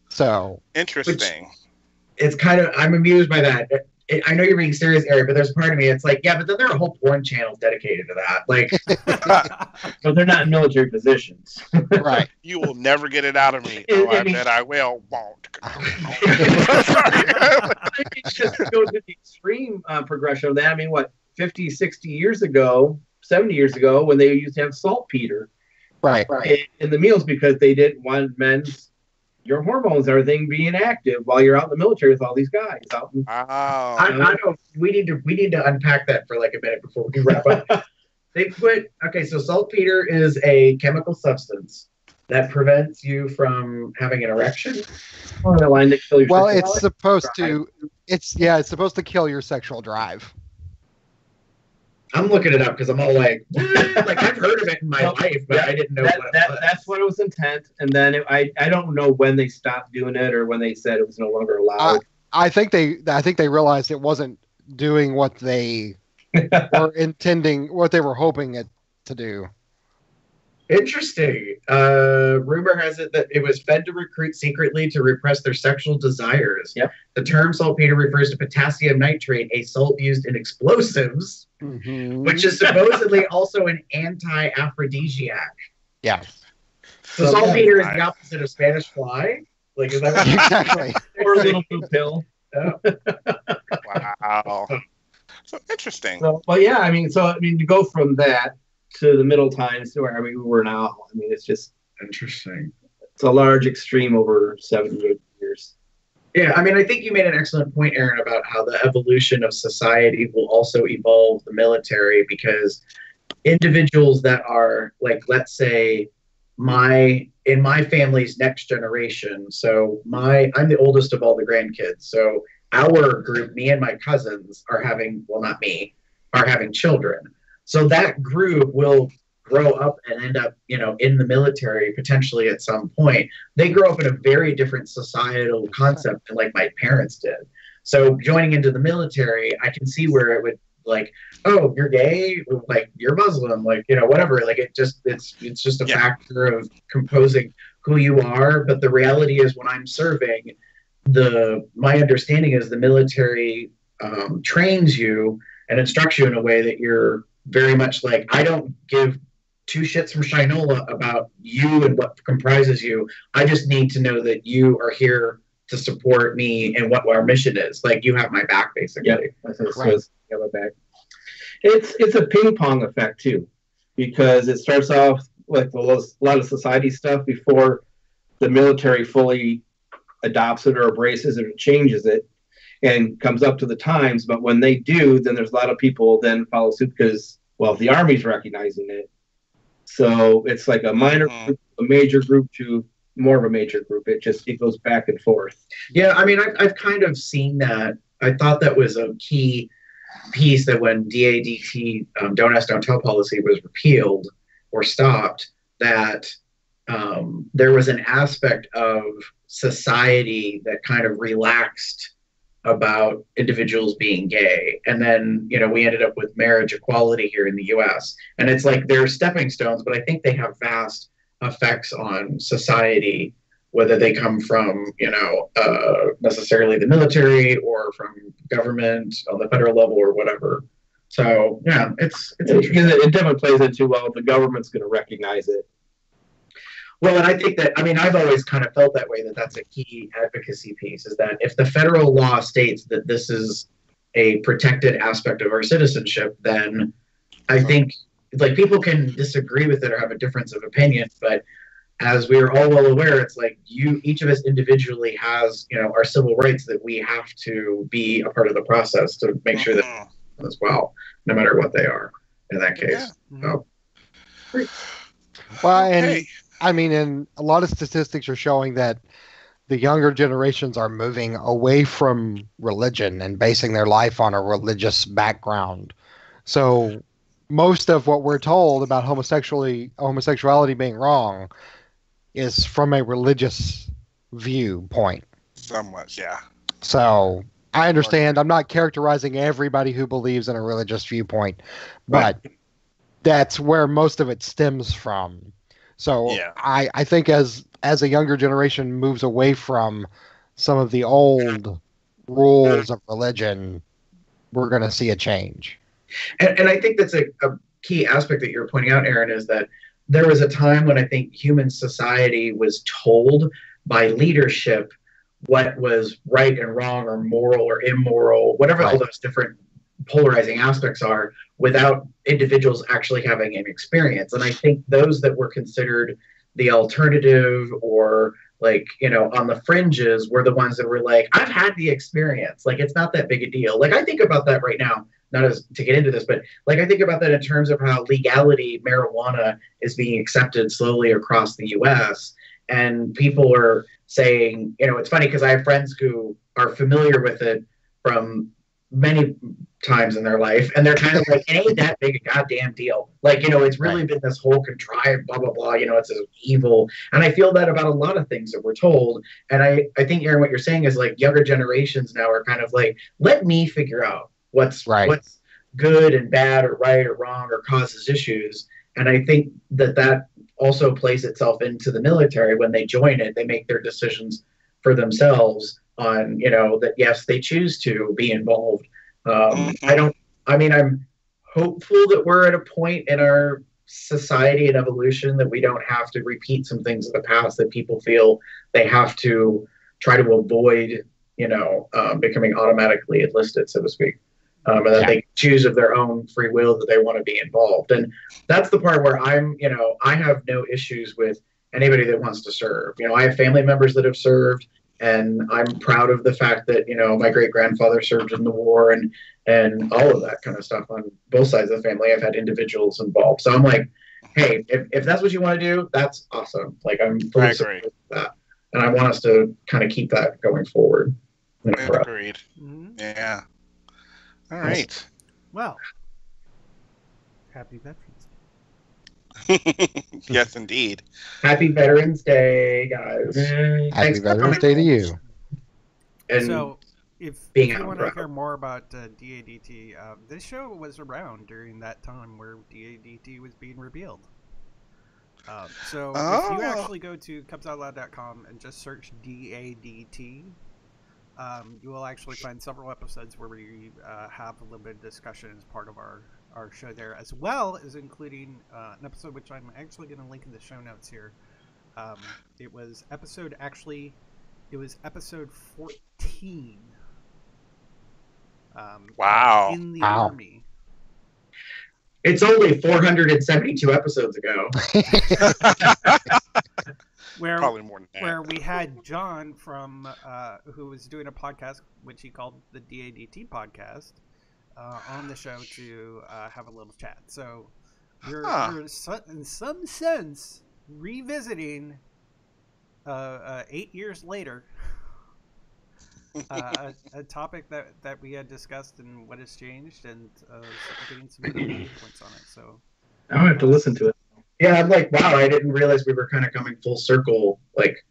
So. Interesting. It's kind of, I'm amused by that. I know you're being serious, Eric, but there's a part of me, it's like, yeah, but then there are whole porn channels dedicated to that. Like, but they're not in military positions. Right. You will never get it out of me. I bet I will. Won't. It just goes to the extreme progression of that. I mean, what, 50, 60 years ago, 70 years ago, when they used to have saltpeter in the meals because they didn't want your hormones, everything being active while you're out in the military with all these guys. I know we need to unpack that for like a minute before we wrap up. So saltpeter is a chemical substance that prevents you from having an erection. Well, it's supposed to kill your sexual drive. I'm looking it up because I'm all like I've heard of it in my life, but I didn't know what it was. That's what it was intent, and then I don't know when they stopped doing it or when they said it was no longer allowed. I think they realized it wasn't doing what they were intending, what they were hoping it to do. Interesting. Rumor has it that it was fed to recruits secretly to repress their sexual desires. Yep. The term saltpeter refers to potassium nitrate, a salt used in explosives, which is supposedly also an anti-aphrodisiac. Yeah. So saltpeter is the opposite of Spanish fly? Like, is that exactly? Or a little blue pill. Oh. Wow. So interesting. But yeah, I mean, to go from that to the middle times to where we were now, I mean, it's just interesting. It's a large extreme over 78 years. Yeah, I mean, I think you made an excellent point, Aaron, about how the evolution of society will also evolve the military, because individuals that are, like, let's say, in my family's next generation. So I'm the oldest of all the grandkids. So our group, me and my cousins, are having, well, not me, are having children. So that group will grow up and end up, in the military potentially at some point. They grow up in a very different societal concept than like my parents did. So joining into the military, I can see where it would like, oh, you're gay, like you're Muslim, like, whatever. Like it's just a factor of composing who you are. But the reality is when I'm serving, my understanding is the military trains you and instructs you in a way that you're very much like, I don't give two shits from Shinola about you and what comprises you. I just need to know that you are here to support me and what our mission is. Like you have my back, basically. Yeah, that's what it says. You have my back. It's a ping pong effect too, because it starts off like a lot of society stuff before the military fully adopts it or embraces it or changes it and comes up to the times. But when they do, then there's a lot of people then follow suit because, well, the Army's recognizing it. So it's like a minor group, a major group to more of a major group. It goes back and forth. Yeah, I mean, I've kind of seen that. I thought that was a key piece that when DADT, Don't Ask, Don't Tell policy was repealed or stopped, that there was an aspect of society that kind of relaxed about individuals being gay. And then, we ended up with marriage equality here in the US. And it's like they're stepping stones, but I think they have vast effects on society, whether they come from, necessarily the military or from government on the federal level or whatever. So, yeah, it's interesting. It definitely plays into, well, the government's going to recognize it. Well, and I think that, I've always kind of felt that way, that that's a key advocacy piece, is that if the federal law states that this is a protected aspect of our citizenship, then I think like people can disagree with it or have a difference of opinion, but as we are all well aware, it's like each of us individually has, our civil rights that we have to be a part of the process to make sure that as well, no matter what they are in that case. Yeah. So. Well, and a lot of statistics are showing that the younger generations are moving away from religion and basing their life on a religious background. So most of what we're told about homosexuality being wrong is from a religious viewpoint. Somewhat, yeah. So I understand. I'm not characterizing everybody who believes in a religious viewpoint, but that's where most of it stems from. So I think as a younger generation moves away from some of the old rules of religion, we're going to see a change. And I think that's a key aspect that you're pointing out, Aaron, is that there was a time when I think human society was told by leadership what was right and wrong or moral or immoral, whatever all those different polarizing aspects are, without individuals actually having an experience. And I think those that were considered the alternative or like, on the fringes were the ones that were like, I've had the experience. Like, it's not that big a deal. Like, I think about that right now, not as to get into this, but like, I think about that in terms of how legality, marijuana is being accepted slowly across the US. And people are saying, it's funny because I have friends who are familiar with it from many times in their life, and they're kind of like, it ain't that big a goddamn deal. Like, it's really been this whole contrived blah blah blah, it's this evil. And I feel that about a lot of things that we're told. And I think, Aaron, what you're saying is like younger generations now are kind of like, let me figure out what's good and bad or right or wrong or causes issues. And I think that also plays itself into the military. When they join it, they make their decisions for themselves on, that yes, they choose to be involved. I'm hopeful that we're at a point in our society and evolution that we don't have to repeat some things of the past that people feel they have to try to avoid, becoming automatically enlisted, so to speak. And that they choose of their own free will that they want to be involved. And that's the part where I have no issues with anybody that wants to serve. I have family members that have served, and I'm proud of the fact that, my great-grandfather served in the war and all of that kind of stuff on both sides of the family. I've had individuals involved. So I'm like, hey, if that's what you want to do, that's awesome. Like, I'm fully supportive of that. And I want us to kind of keep that going forward. Agreed. Mm-hmm. Yeah. All right. Well, happy Veterans Day. Yes, indeed. Happy Veterans Day, guys. Happy Veterans Day to you. And so, if you want to hear more about DADT, this show was around during that time where DADT was being repealed. So if you actually go to cubsoutloud.com and just search DADT, you will actually find several episodes where we have a little bit of discussion as part of our show there, as well as including an episode which I'm actually going to link in the show notes here. It was episode 14. Wow. In the Army. It's only 472 episodes ago. Probably more than that. Where we had John from who was doing a podcast which he called the DADT podcast on the show to have a little chat. So we're in some sense revisiting 8 years later a topic that we had discussed and what has changed, and getting some points on it. So I'm gonna have to listen to it. Yeah, I'm like, wow, I didn't realize we were kind of coming full circle. Like,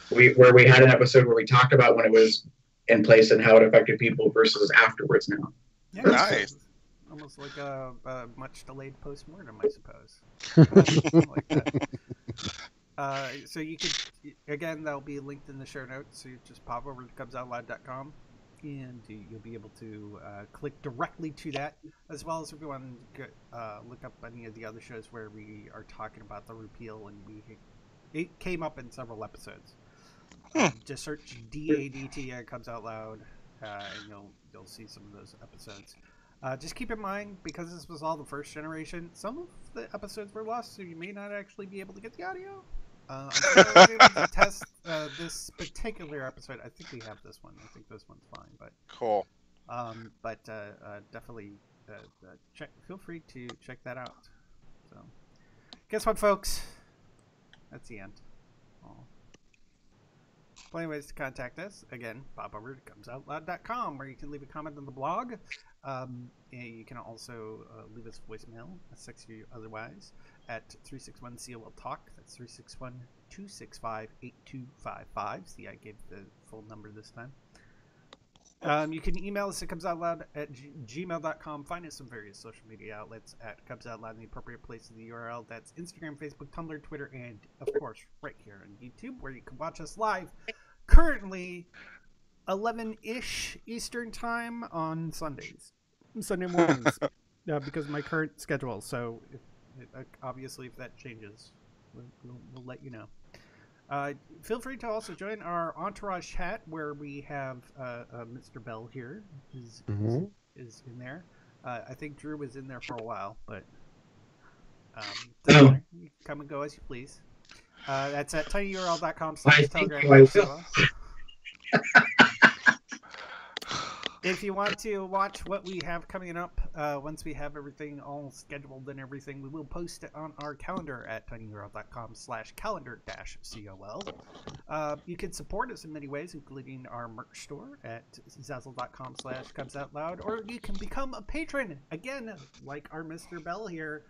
where we had an episode where we talked about when it was in place and how it affected people versus afterwards now. Yeah, nice. Almost like a much delayed postmortem, I suppose. Like that. So you could, again, that'll be linked in the show notes. So you just pop over to cubsoutloud.com and you'll be able to click directly to that, as well as if you want to look up any of the other shows where we are talking about the repeal, and it came up in several episodes. Just search DADT at Cubs Out Loud, and you'll see some of those episodes. Just keep in mind, because this was all the first generation, some of the episodes were lost, so you may not actually be able to get the audio. I'm able to test this particular episode. I think we have this one. I think this one's fine, but cool. But definitely feel free to check that out. So, guess what, folks? That's the end. Plenty of ways to contact us. Again, pop over to cubsoutloud.com, where you can leave a comment on the blog. And you can also leave us voicemail, sex you otherwise, at 361-COL-TALK. That's 361-265-8255. See, I gave the full number this time. You can email us at cubsoutloud@gmail.com. Find us on various social media outlets at cubsoutloud in the appropriate place of the URL. That's Instagram, Facebook, Tumblr, Twitter, and, of course, right here on YouTube, where you can watch us live. Currently, 11-ish Eastern time on Sunday mornings, because of my current schedule. So, obviously, if that changes, we'll let you know. Feel free to also join our entourage chat, where we have Mr. Bell here is in there. I think Drew was in there for a while, but you can come and go as you please. That's at tinyurl.com/telegram. If you want to watch what we have coming up, once we have everything all scheduled and everything, we will post it on our calendar at tinyurl.com/calendar-col. You can support us in many ways, including our merch store at zazzle.com/cubsoutloud, or you can become a patron, again, like our Mr. Bell here,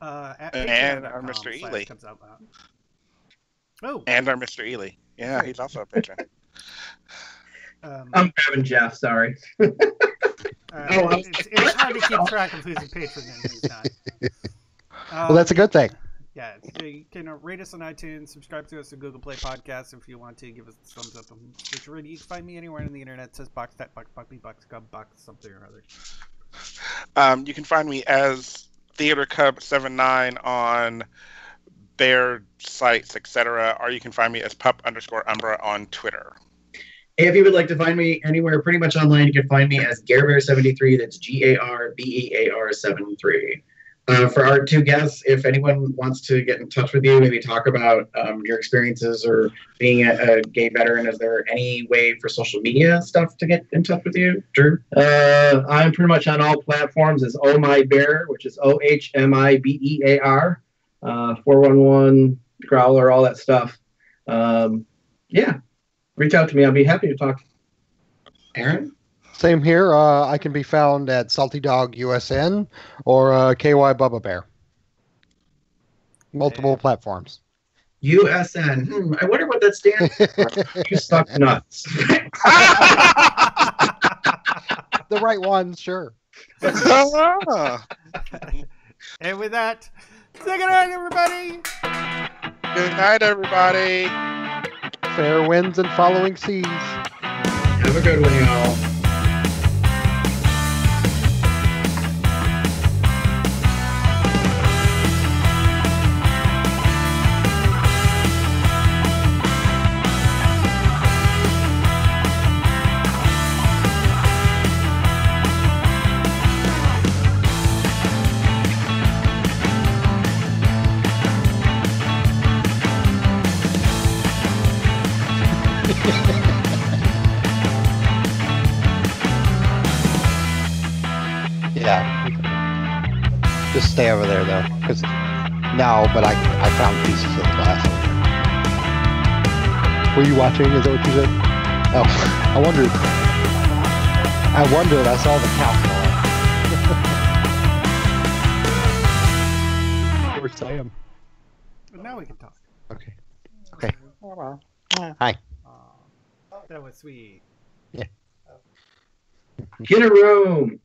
at and our Mr. Ely. Oh, and our Mr. Ely. Yeah, he's also a patron. I'm grabbing Jeff, sorry. It's hard to keep track of who's a patron and who's not. Well, that's a good thing. Yeah, so you can rate us on iTunes, subscribe to us on Google Play Podcasts if you want to, give us a thumbs up on Stitcher. You can find me anywhere on the internet. It says Box, something or other. You can find me as Theater Cub 79 on their sites, etc., or you can find me as pup_Umbra on Twitter. If you would like to find me anywhere pretty much online, you can find me as GareBear73. That's GARBEAR73. For our two guests, if anyone wants to get in touch with you, maybe talk about your experiences or being a gay veteran, is there any way for social media stuff to get in touch with you, Drew? I'm pretty much on all platforms as Oh My Bear, which is OHMIBEAR. 411, Growler, all that stuff. Yeah, reach out to me. I'll be happy to talk. Aaron? Same here. I can be found at Salty Dog USN or KY Bubba Bear. Multiple platforms. USN. I wonder what that stands for. You suck nuts. The right one, sure. And with that, say good night, everybody. Good night, everybody. Fair winds and following seas. Have a good one, y'all. Yeah. Just stay over there though, because no, but I found pieces of the glass. Were you watching? Is that what you said? Oh, I wondered. I saw the count. Where's Sam? Now we can talk. Okay. Hi. That was sweet. Yeah. Get a room.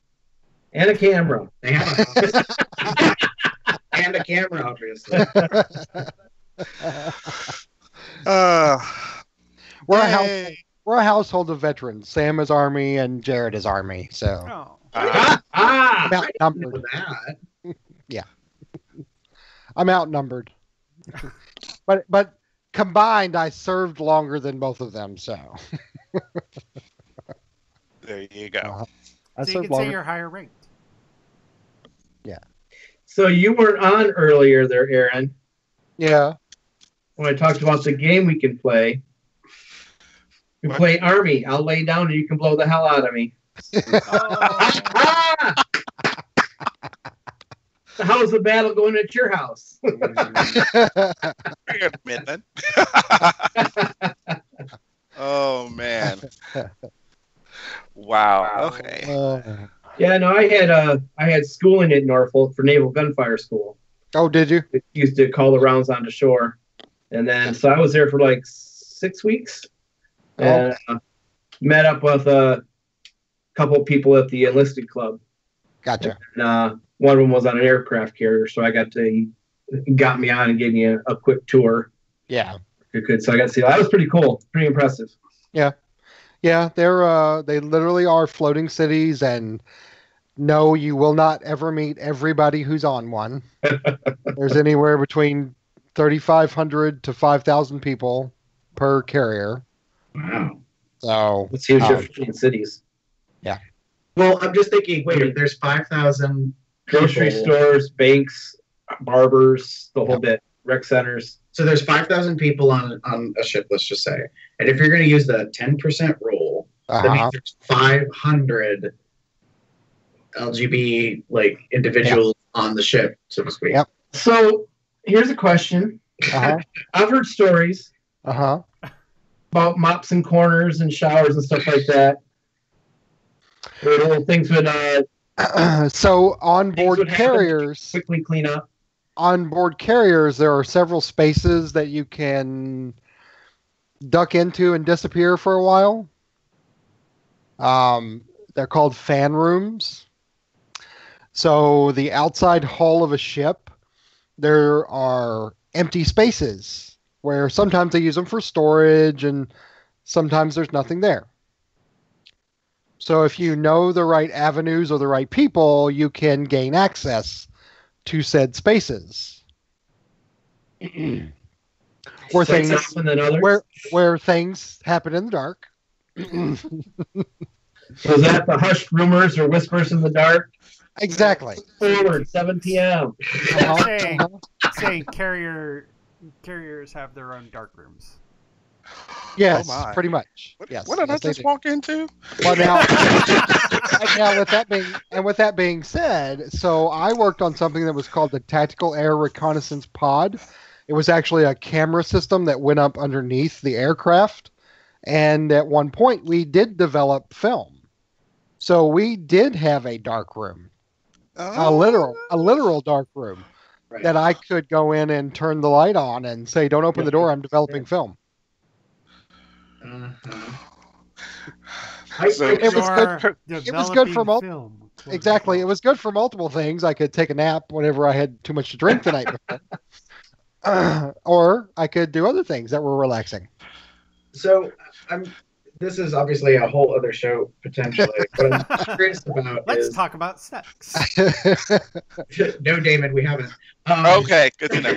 And a camera. And a camera, obviously. We're a household of veterans. Sam is Army and Jared is Army. So I'm outnumbered. Yeah, I'm outnumbered. but combined, I served longer than both of them. So there you go. So you can say you're higher ranked. Yeah. So you weren't on earlier there, Aaron. Yeah. When I talked about the game we can play. We play Army. I'll lay down and you can blow the hell out of me. How's the battle going at your house? Oh, man. Wow. Okay. Yeah, no, I had schooling at Norfolk for Naval Gunfire School. Oh, did you? It used to call the rounds onto shore. And then, so I was there for like 6 weeks. And met up with a couple of people at the enlisted club. Gotcha. And one of them was on an aircraft carrier, so he got me on and gave me a quick tour. Yeah. Good. So I got to see that. Was pretty cool. Pretty impressive. Yeah. Yeah, they literally are floating cities, and no, you will not ever meet everybody who's on one. There's anywhere between 3,500 to 5,000 people per carrier. Wow. So it's huge difference between cities. Yeah. Well, I'm just thinking, wait, there's 5,000 grocery stores, banks, barbers, the whole bit, rec centers. So there's 5,000 people on a ship, let's just say. And if you're going to use the 10% rule, that means there's 500 LGB individuals on the ship, so to speak. Yep. So here's a question. I've heard stories about mops and corners and showers and stuff like that. There are little things with so on board carriers quickly clean up. On board carriers, there are several spaces that you can duck into and disappear for a while. They're called fan rooms. So the outside hull of a ship, there are empty spaces where sometimes they use them for storage and sometimes there's nothing there. So if you know the right avenues or the right people, you can gain access to said spaces. Where things happen in the dark. Was that the hushed rumors or whispers in the dark? Exactly. Forward, 7 p.m. Say carriers have their own dark rooms. Yes, Oh my. pretty much. Yes. What did I just walk into? Well, now, with that being said, so I worked on something that was called the Tactical Air Reconnaissance Pod. It was actually a camera system that went up underneath the aircraft, and at one point we did develop film. So we did have a dark room, a literal dark room that I could go in and turn the light on and say, "Don't open the door. I'm developing film." It was good for multiple. Exactly, it was good for multiple things. I could take a nap whenever I had too much to drink the night before, or I could do other things that were relaxing. So this is obviously a whole other show potentially. What I'm curious about Let's talk about sex. No, Damon, we haven't. Okay, good to know.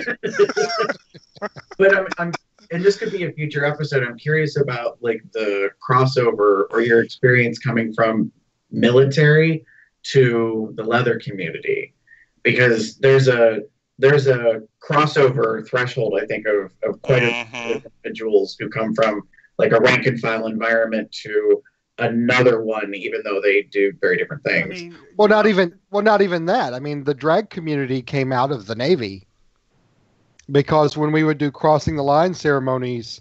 But I'm and this could be a future episode. I'm curious about like the crossover or your experience coming from military to the leather community, because there's a crossover threshold, I think, of quite a few individuals who come from like a rank and file environment to another one, even though they do very different things. Not even that. I mean, the drag community came out of the Navy, because when we would do crossing the line ceremonies,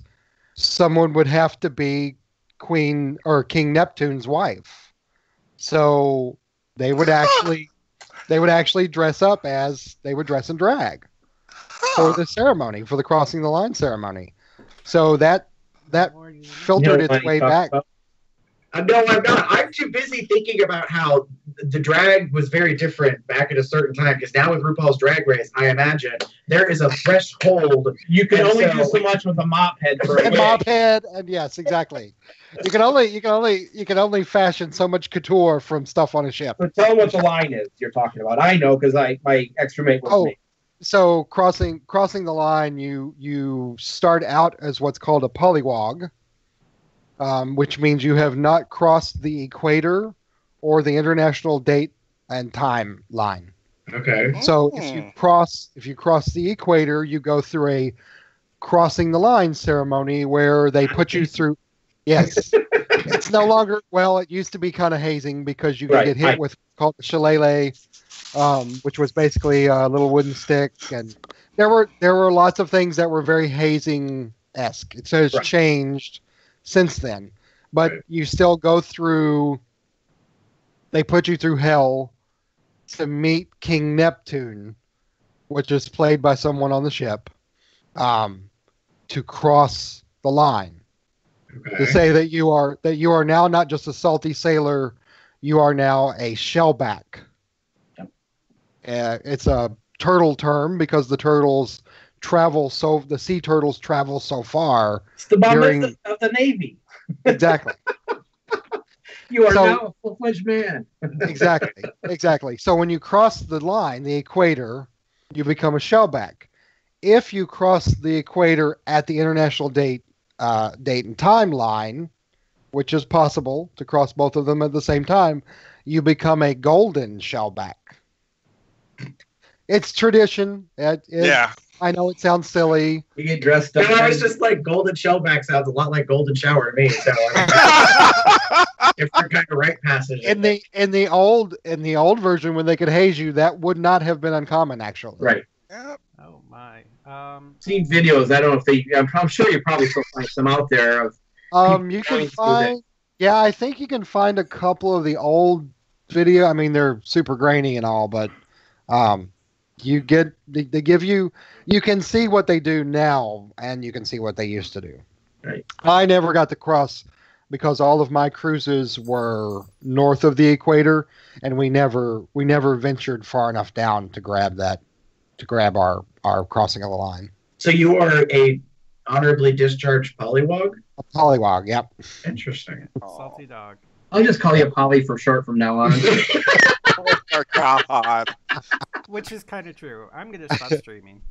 someone would have to be Queen or King Neptune's wife. So they would actually dress up as they would dress in drag for the ceremony, for the crossing the line ceremony. So that filtered its way back. No, I'm not. I'm too busy thinking about how the drag was very different back at a certain time, because now with RuPaul's Drag Race, I imagine there is a threshold. You can only do so much with a mop head for a mop head, and yes, exactly. You can only fashion so much couture from stuff on a ship. But tell them what the line is you're talking about. I know, because my extra mate was me. So crossing the line, you start out as what's called a polywog. Which means you have not crossed the equator or the international date and time line. Okay. So if you cross the equator, you go through a crossing the line ceremony where they put you through. Yes, it's no longer. Well, it used to be kind of hazing, because you could get hit with what's called the shillelagh, which was basically a little wooden stick, and there were lots of things that were very hazing-esque. It has changed since then, but you still go through. They put you through hell to meet King Neptune, which is played by someone on the ship, to cross the line. To say that you are now not just a salty sailor, you are now a shellback. It's a turtle term because the sea turtles travel so far. It's the bomb of the Navy. Exactly. You are now a full-fledged man. Exactly. So when you cross the line, the equator, you become a shellback. If you cross the equator at the international date and time line, which is possible to cross both of them at the same time, you become a golden shellback. It's tradition. Yeah. I know it sounds silly. You get dressed up. No, I was just like, golden shellback sounds a lot like golden shower to me. So if they're kind of rite passage. In the old version, when they could haze you, that would not have been uncommon, actually. Right. Yep. Oh my. Seen videos. I don't know if I'm sure you probably still find some out there of. You can find. Yeah, I think you can find a couple of the old video. I mean, they're super grainy and all, but they give you. You can see what they do now, and you can see what they used to do. Right. I never got to cross because all of my cruises were north of the equator, and we never ventured far enough down to grab our crossing of the line. So you are a honorably discharged polywog? A polywog, yep. Interesting. Salty dog. I'll just call you Polly for short from now on. Oh, God. Which is kind of true. I'm going to stop streaming.